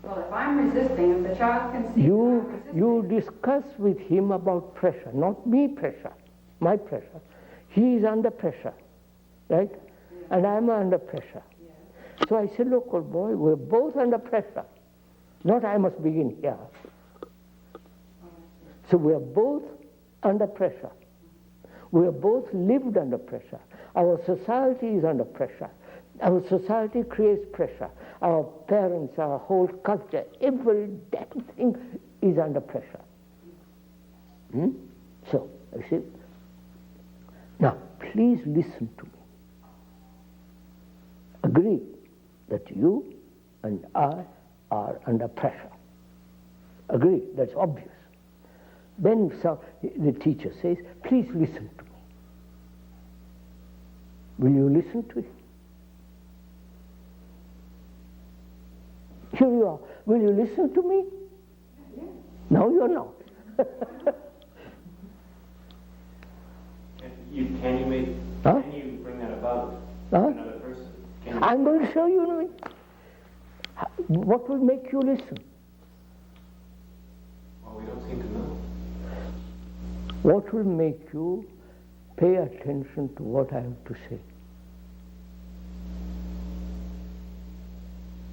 Well, if I'm resisting, if the child can see that I'm resisting... You discuss with him about pressure, not me pressure, my pressure. He is under pressure, right? Yeah. And I'm under pressure. Yeah. So I said, look, old boy, we're both under pressure. Not I must begin here. So we are both under pressure. We are both lived under pressure. Our society is under pressure. Our society creates pressure. Our parents, our whole culture, every damn thing is under pressure. So, I see. Now, please listen to me. Agree that you and I are under pressure. Agree, that's obvious. Then the teacher says, please listen to me. Will you listen to him? Here you are. Will you listen to me? Yes. No, you're not. Can you bring that about another person? I'm going to show you what will make you listen. Well, we don't seem to know. What will make you pay attention to what I have to say?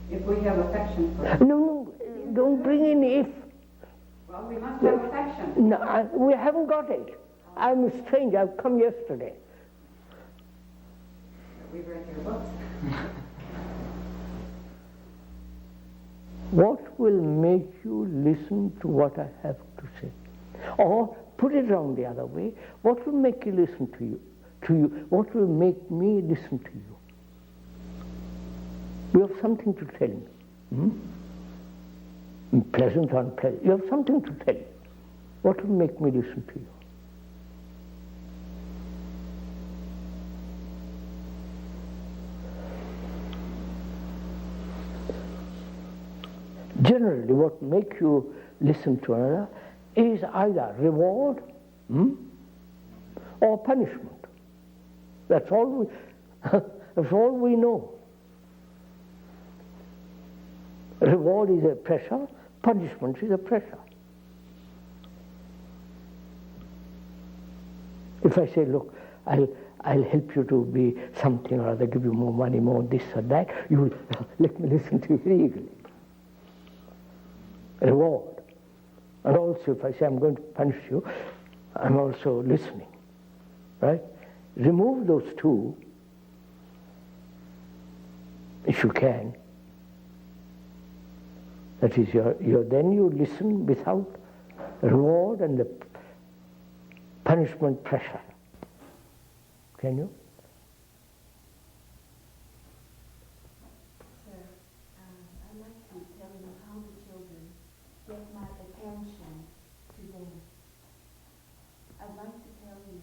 If we have affection for it. No, don't bring in if. Well, we must have affection. No, we haven't got it. I'm a stranger. I've come yesterday. We've read your books. What will make you listen to what I have to say? Or put it around the other way. What will make you listen to you? What will make me listen to you? You have something to tell me. Pleasant or unpleasant. You have something to tell me. What will make me listen to you? Generally, what makes you listen to another is either reward or punishment. That's all we know. Reward is a pressure, punishment is a pressure. If I say, look, I'll help you to be something or other, give you more money, more this or that, you will let me listen to you very eagerly. Reward. And also if I say I'm going to punish you, I'm also listening. Right? Remove those two, if you can. That is, then you listen without reward and the punishment pressure. Can you? Sir, I'd like to tell you how the children get my attention to them. I'd like to tell you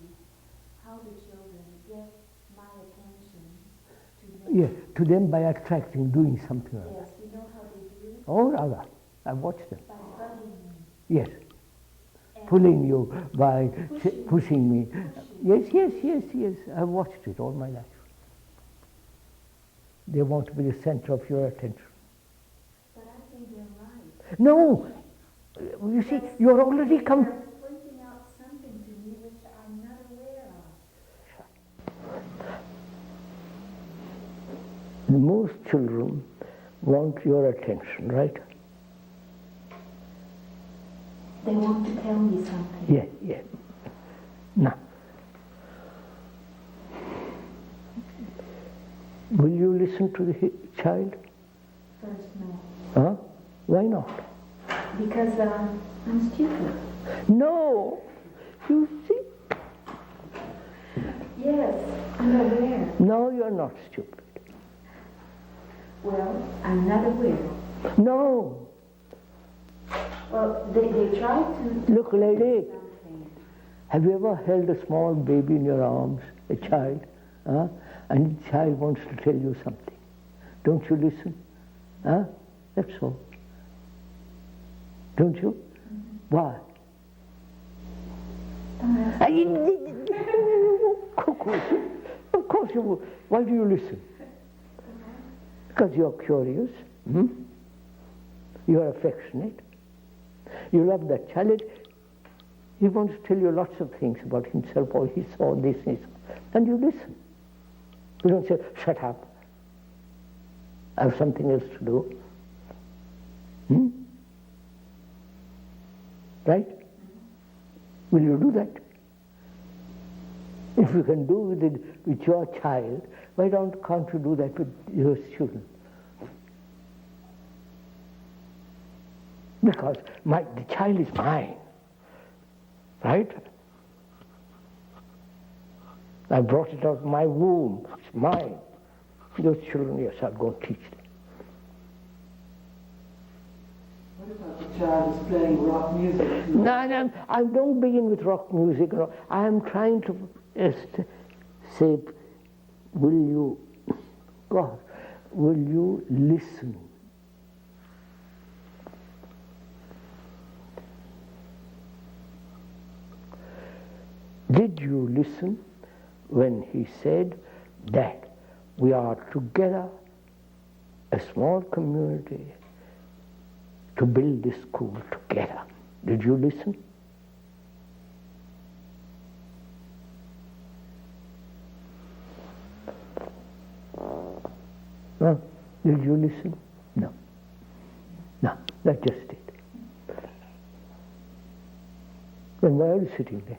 how the children get my attention to them. Yes, to them by attracting, doing something like that. Yes, you know how they do it? Oh, rather. I've watched them. By bugging me. Yes. And Pulling you by pushing me. Pushing. Yes. I've watched it all my life. They want to be the center of your attention. But I think they're right. No! You see, you're already come. They're pointing out something to me which I'm not aware of. Most children want your attention, right? They want to tell me something. Yeah. Now, will you listen to the child? First, no. Huh? Why not? Because I'm stupid. No, you see. Yes, I'm aware. No, you're not stupid. Well, I'm not aware. No. Well, they try to... Look, lady, something. have you ever held a small baby in your arms, a child, and the child wants to tell you something? Don't you listen? That's all. Don't you? Mm-hmm. Why? Of course you will. Why do you listen? Because you're curious. You're affectionate. You love that child. He wants to tell you lots of things about himself, or he saw this, and you listen. You don't say, shut up. I have something else to do. Right? Will you do that? If you can do with your child, why can't you do that with your student? Because the child is mine, right? I brought it out of my womb. It's mine. Those children, yes, I'll go teach them. What about the child is playing rock music? No, I don't begin with rock music. No. I am trying to say, will you listen? Did you listen when he said that we are together, a small community, to build this school together? Did you listen? No? Did you listen? No. No, that's just it. Then why are you sitting there?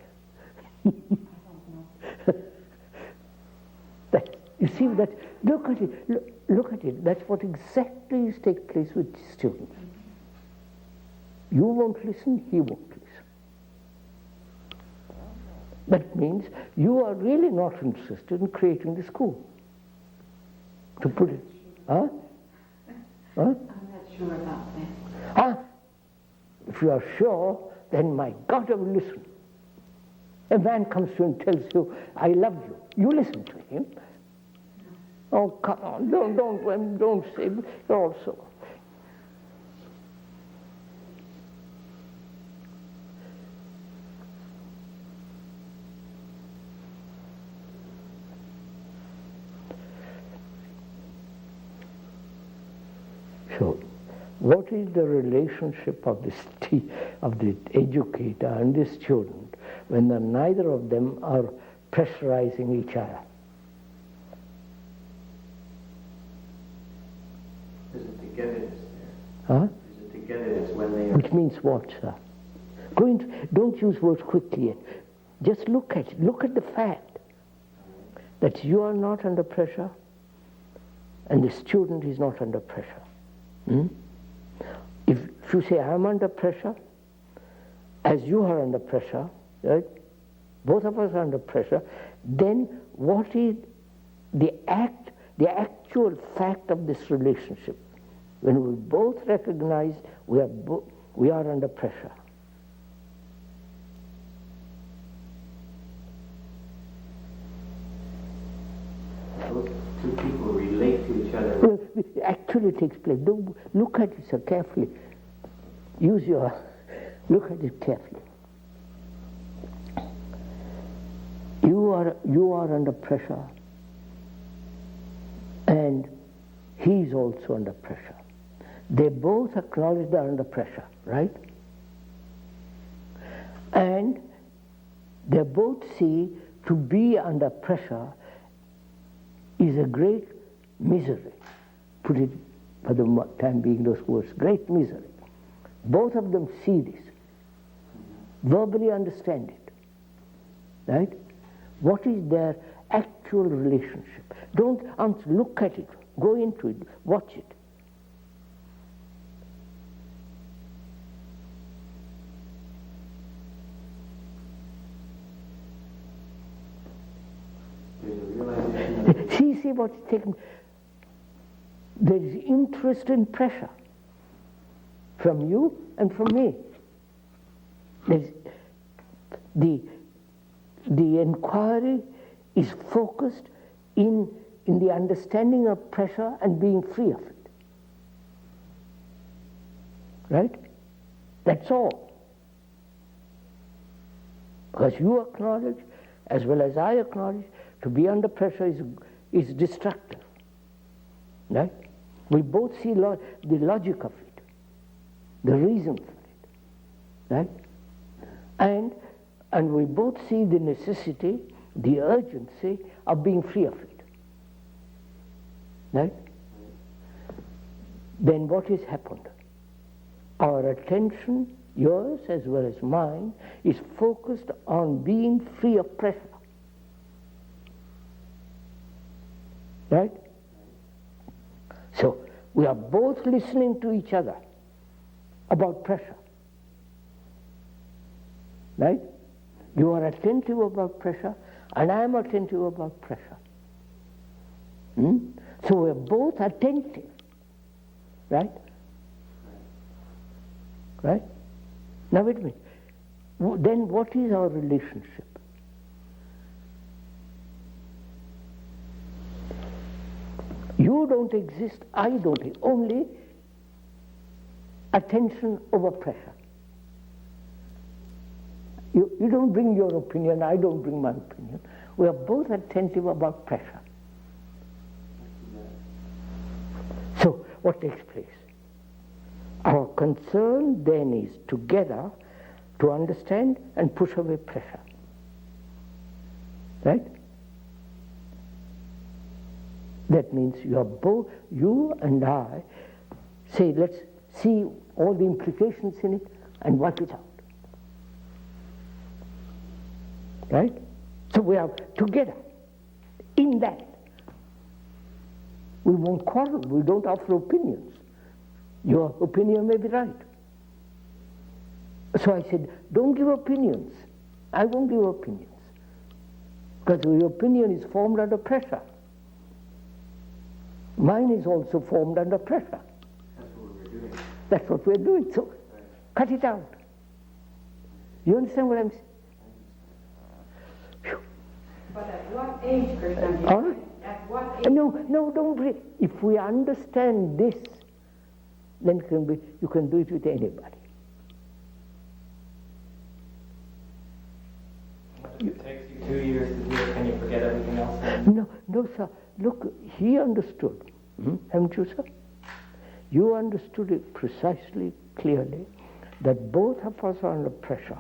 You see that? Look at it. Look at it. That's what exactly takes place with students. You won't listen, he won't listen. That means you are really not interested in creating the school. To put it, I'm not sure about that. If you are sure, then my God, I will listen. A man comes to you and tells you, I love you. You listen to him. Oh, come on, don't say also. So, what is the relationship of the educator and the student when neither of them are pressurizing each other? There's a togetherness there. Huh? There's a togetherness when they are... Which means what, sir? Don't use words quickly yet. Just look at it. Look at the fact that you are not under pressure and the student is not under pressure. If you say, I'm under pressure, as you are under pressure, right? Both of us are under pressure, then what is the actual fact of this relationship? When we both recognize we are under pressure. Those two people relate to each other. Well, it actually takes place. Don't look at it so carefully. Look at it carefully. You are under pressure, and he's also under pressure. They both acknowledge they're under pressure, right? And they both see to be under pressure is a great misery. Put it for the time being those words, great misery. Both of them see this, verbally understand it, right? What is their actual relationship? Don't look at it, go into it, watch it. see what's taken? There is interest in pressure from you and from me. There's the inquiry is focused in the understanding of pressure and being free of it. Right? That's all. Because you acknowledge, as well as I acknowledge, to be under pressure is destructive. Right? We both see the logic of it, the reason for it. Right? And we both see the necessity, the urgency of being free of it. Right? Then what has happened? Our attention, yours as well as mine, is focused on being free of pressure. Right? So we are both listening to each other about pressure. Right? You are attentive about pressure, and I am attentive about pressure. So we are both attentive. Right? Right? Now wait a minute. Then what is our relationship? You don't exist, I don't exist. Only attention over pressure. You don't bring your opinion, I don't bring my opinion. We are both attentive about pressure. So what takes place? Our concern then is together to understand and push away pressure. Right? That means you and I say, let's see all the implications in it and work it out. Right? So we are together in that. We won't quarrel, we don't offer opinions. Your opinion may be right. So I said, don't give opinions. I won't give opinions. Because your opinion is formed under pressure. Mine is also formed under pressure. That's what we're doing. That's what we're doing. So cut it out. You understand what I'm saying? But at what age, Krishnamurti? All right. At what age? No, don't worry. If we understand this, then you can do it with anybody. If it takes you 2 years to do it, can you forget everything else? Then? No, sir. Look, he understood. Haven't you, sir? You understood it precisely, clearly, that both of us are under pressure.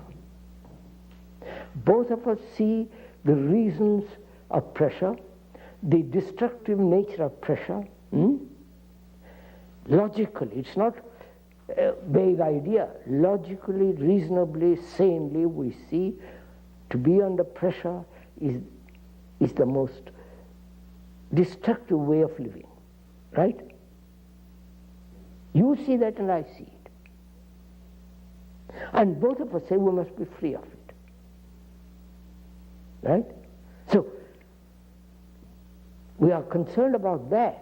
Both of us see the reasons of pressure, the destructive nature of pressure. Logically, it's not a vague idea. Logically, reasonably, sanely, we see to be under pressure is the most destructive way of living. Right? You see that and I see it. And both of us say we must be free of it. Right? So, we are concerned about that.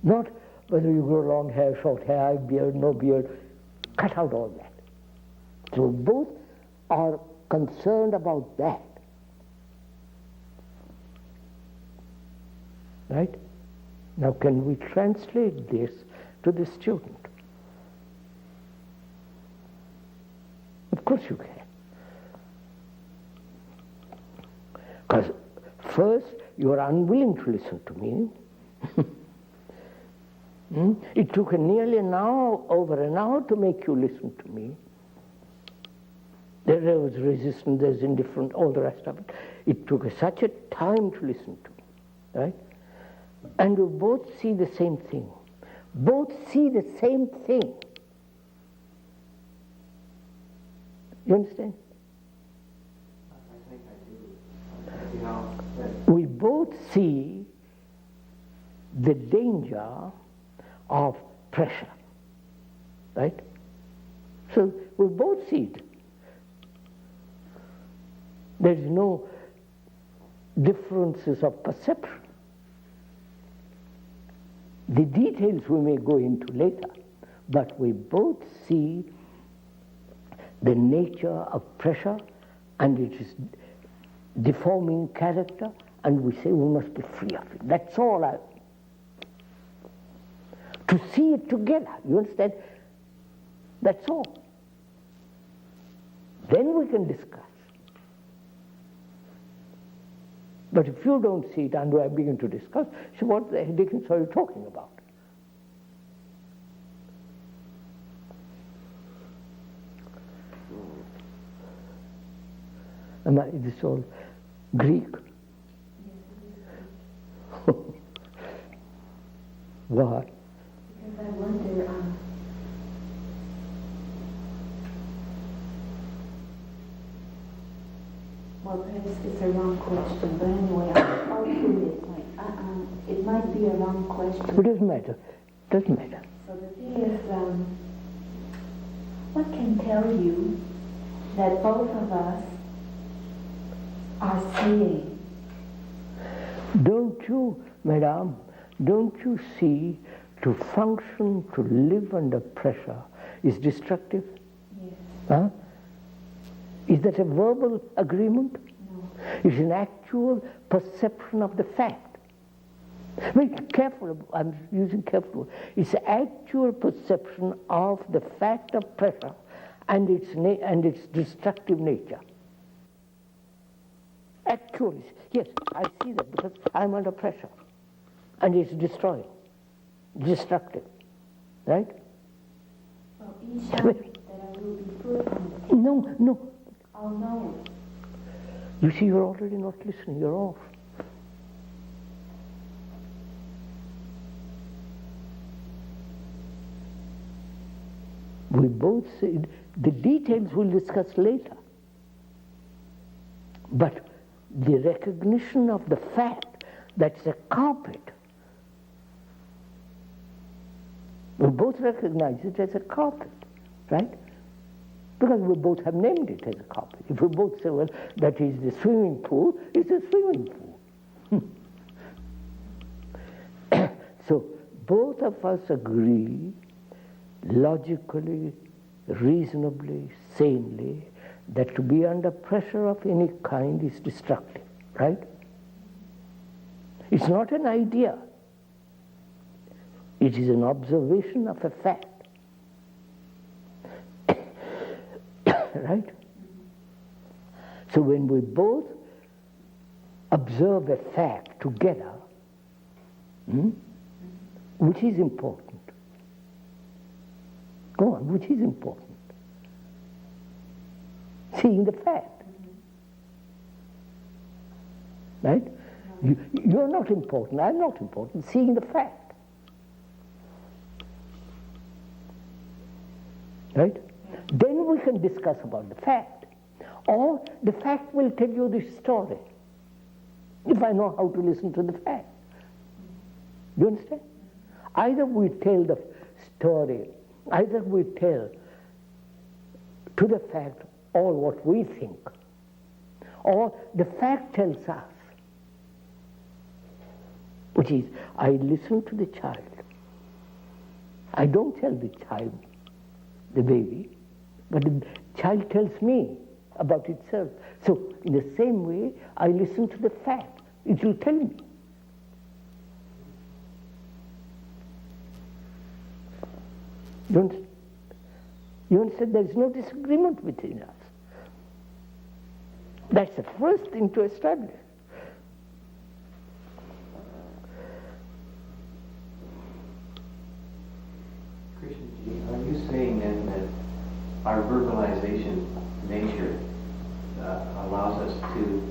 Not whether you grow long hair, short hair, beard, no beard. Cut out all that. So both are concerned about that. Right? Now can we translate this to the student? Of course you can. Because first you are unwilling to listen to me. It took nearly over an hour to make you listen to me. There was resistance, there's indifference, all the rest of it. It took such a time to listen to me, right? And we both see the same thing. Both see the same thing. You understand? I think I do. You know, We both see the danger of pressure, right? So we both see it. There is no differences of perception. The details we may go into later, but we both see the nature of pressure and its deforming character, and we say we must be free of it. That's all. To see it together, you understand? That's all. Then we can discuss. But if you don't see it and I begin to discuss, so what the Dickens are you talking about? Is this all Greek? Why? Because I wonder, well, perhaps it's a wrong question, but anyway, I'll prove it. It might be a wrong question. It doesn't matter. Doesn't matter. So the thing is, what can tell you that both of us are seeing? Don't you, madam, don't you see to function, to live under pressure is destructive? Yes. Huh? Is that a verbal agreement? No. It's an actual perception of the fact. Very careful, I'm using careful. It's actual perception of the fact of pressure and its destructive nature. Actually, yes, I see that because I'm under pressure and it's destroying, destructive, right? So each time that I will be put on, No. I'll know it. You see, you're already not listening, you're off. We both say, the details we'll discuss later. But the recognition of the fact that it's a carpet, we both recognize it as a carpet, right? Because we both have named it as a carpet. If we both say, well, that is the swimming pool, it's a swimming pool. So both of us agree, logically, reasonably, sanely, that to be under pressure of any kind is destructive, right? It's not an idea. It is an observation of a fact. Right? So when we both observe a fact together, which is important? Go on, which is important? Seeing the fact. Right? You're not important, I'm not important, seeing the fact. Right? Then we can discuss about the fact. Or the fact will tell you the story, if I know how to listen to the fact. Do you understand? Either we tell the story, either we tell to the fact all what we think, or the fact tells us, which is, I listen to the child. I don't tell the child, the baby, but the child tells me about itself. So in the same way, I listen to the fact. It will tell me. You understand? There is no disagreement between us. That's the first thing to establish. Krishnaji, are you saying then that our verbalization nature allows us to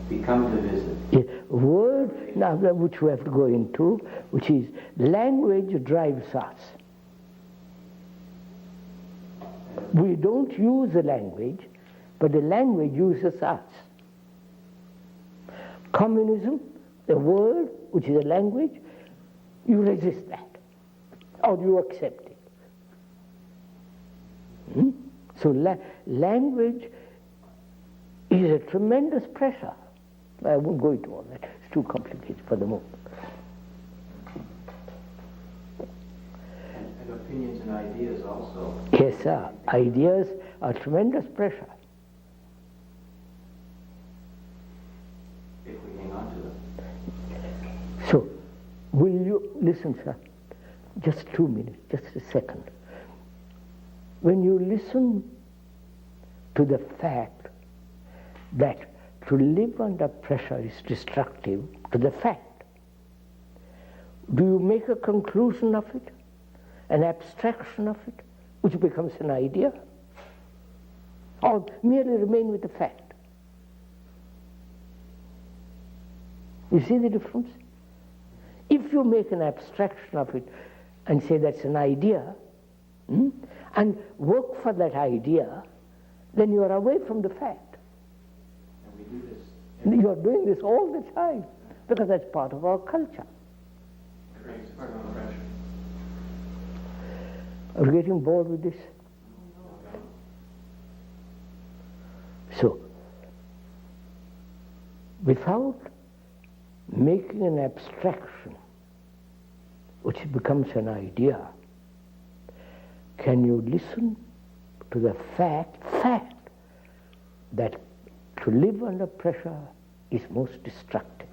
become divisive? A word now which we have to go into, which is language drives us. We don't use the language, but the language uses us. Communism, the word, which is a language, you resist that, or you accept it. So language is a tremendous pressure. I won't go into all that. It's too complicated for the moment. And opinions and ideas also. Yes, sir. Ideas are tremendous pressure. If we hang on to them. So, will you listen, sir? Just 2 minutes, just a second. When you listen to the fact that to live under pressure is destructive, to the fact, do you make a conclusion of it, an abstraction of it, which becomes an idea, or merely remain with the fact? You see the difference? If you make an abstraction of it and say that's an idea, and work for that idea, then you are away from the fact. And we do this. You are doing this all the time, because that's part of our culture. Creates part of pressure. Are you getting bored with this? So, without making an abstraction, which becomes an idea, can you listen to the fact that to live under pressure is most destructive?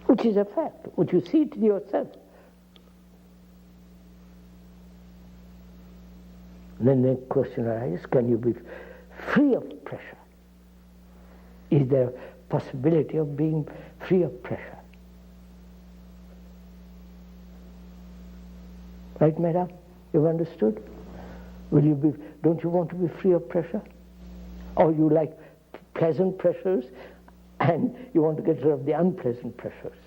Which is a fact, which you see it yourself. Then the question arises, can you be free of pressure? Is there a possibility of being free of pressure? Right, madam? You've understood? Don't you want to be free of pressure? Or you like pleasant pressures and you want to get rid of the unpleasant pressures?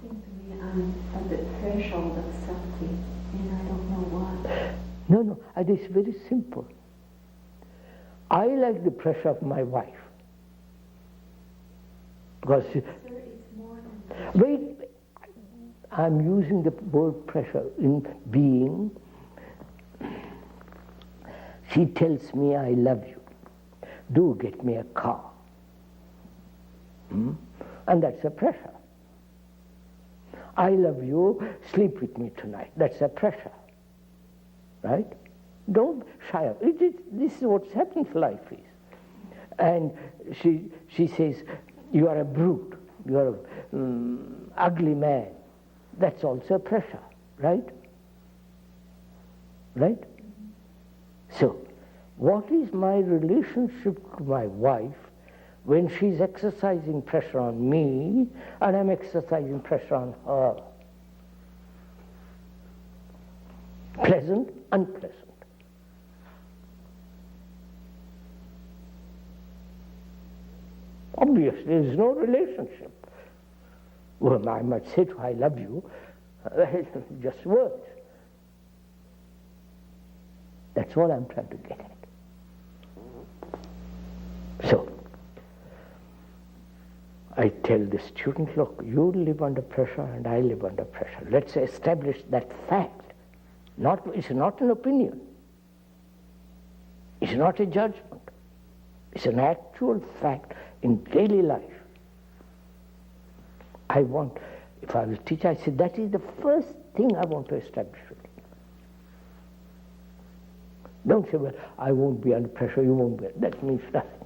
It seems to me I'm at the threshold of something, and I don't know what. No, it's very simple. I like the pressure of my wife. Because Sir, it's more than wait, I'm using the word pressure in being. She tells me, I love you. Do get me a car. And that's a pressure. I love you, sleep with me tonight. That's a pressure. Right? Don't shy up. This is what happens life is. And she says, you are a brute. You are an ugly man. That's also a pressure. Right? Right? So, what is my relationship to my wife when she's exercising pressure on me and I'm exercising pressure on her? Pleasant, unpleasant. Obviously, there is no relationship. Well, I might say to her, I love you, just words. That's what I'm trying to get at. So, I tell the student, look, you live under pressure and I live under pressure. Let's establish that fact. It's not an opinion. It's not a judgment. It's an actual fact in daily life. If I was a teacher, I said, that is the first thing I want to establish with you. Don't say, well, I won't be under pressure, you won't be. That means nothing.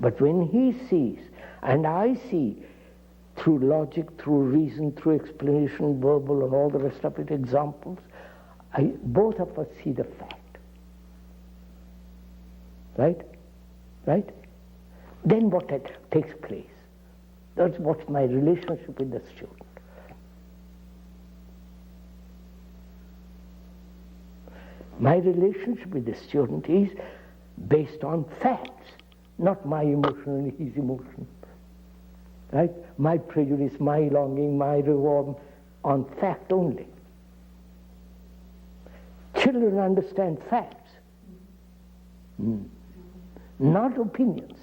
But when he sees, and I see, through logic, through reason, through explanation, verbal, and all the rest of it, examples, both of us see the fact. Right? Right? Then what takes place? That's what's my relationship with the student. My relationship with the student is based on facts, not my emotion and his emotion. Right? My prejudice, my longing, my reward, on fact only. Children understand facts, not opinions.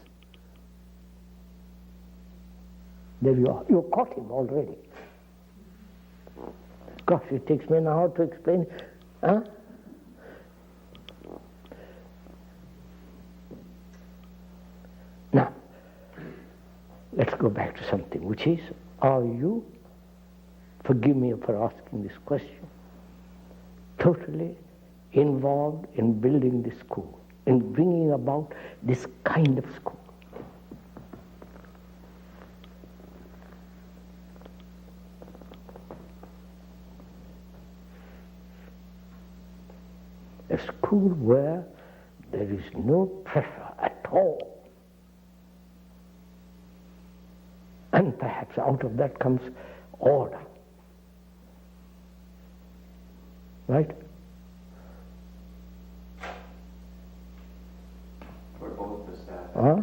There you are. You caught him already. Gosh, it takes me an hour to explain. Huh? let's go back to something, which is, are you, forgive me for asking this question, totally involved in building this school, in bringing about this kind of school? A school where there is no pressure at all. And perhaps out of that comes order. Right? For both the staff. Huh?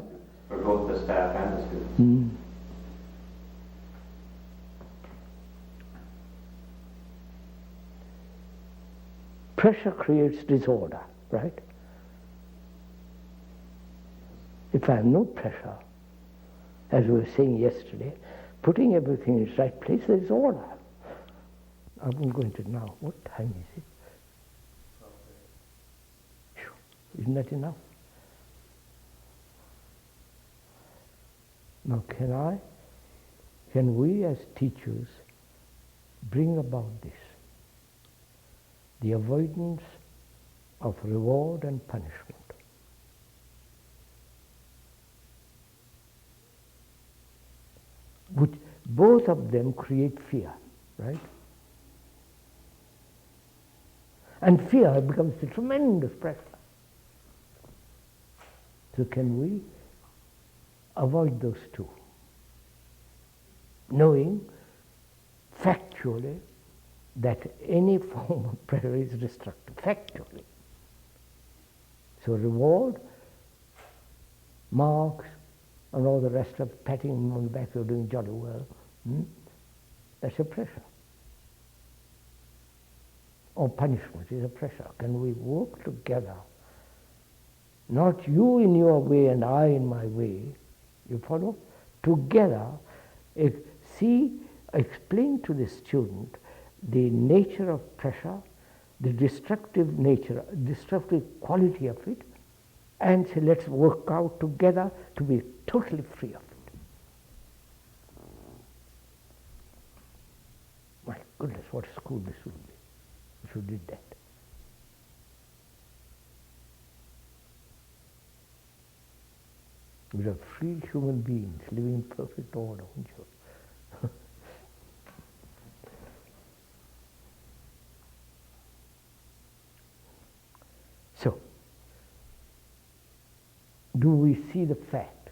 For both the staff and the students. Pressure creates disorder, right? If I have no pressure, as we were saying yesterday, putting everything in its right place, there is order. I won't go into it now. What time is it? Isn't that enough? Now can we as teachers bring about this? The avoidance of reward and punishment. Which both of them create fear, right? And fear becomes a tremendous pressure. So can we avoid those two? Knowing factually that any form of pressure is destructive, factually. So reward, marks, and all the rest of patting him on the back, you're doing jolly well, that's a pressure. Or punishment is a pressure. Can we work together? Not you in your way and I in my way, you follow? Together, explain to the student the nature of pressure, the destructive nature, destructive quality of it, and say, let's work out together to be totally free of it. My goodness, what a school this would be if you did that. We'd have free human beings living in perfect order, wouldn't you? So, do we see the fact?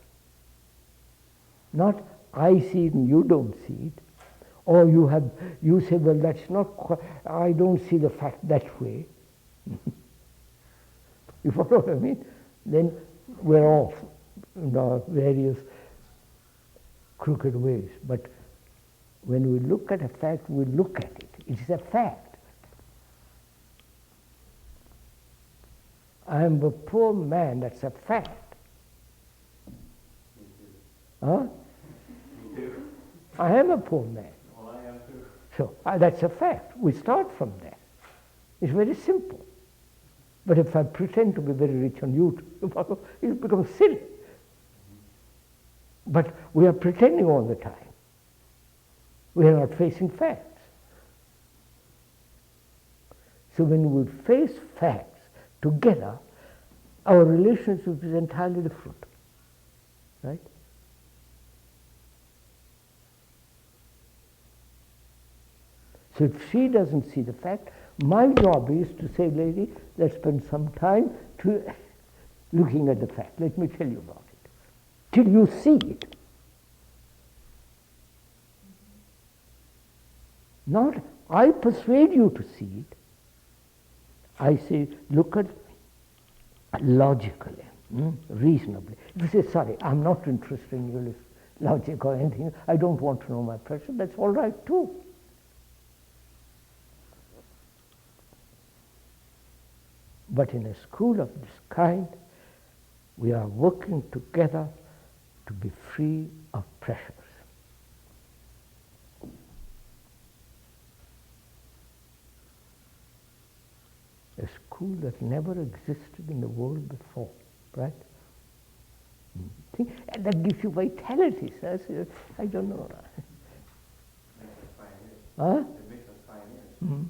Not I see it and you don't see it, or you say, well, that's not quite, I don't see the fact that way. You follow what I mean? Then we're off in our various crooked ways. But when we look at a fact, we look at it. It is a fact. I am a poor man, that's a fact. Huh? Me too. I am a poor man. Well, I am too. So that's a fact. We start from there. It's very simple. But if I pretend to be very rich on you, it becomes silly. But we are pretending all the time. We are not facing facts. So when we face facts together, our relationship is entirely different. Right? So if she doesn't see the fact, my job is to say, lady, let's spend some time looking at the fact. Let me tell you about it. Till you see it. Not I persuade you to see it. I say, look at logically, reasonably. If you say, sorry, I'm not interested in your logic or anything, I don't want to know my pressure, that's all right too. But in a school of this kind, we are working together to be free of pressures. A school that never existed in the world before, right? See, and that gives you vitality. So I don't know. Makes us pioneers. Huh? It makes us pioneers.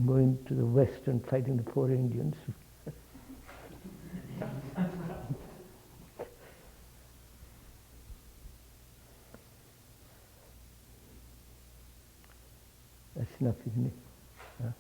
Going to the West and fighting the poor Indians. That's enough, isn't it? Huh?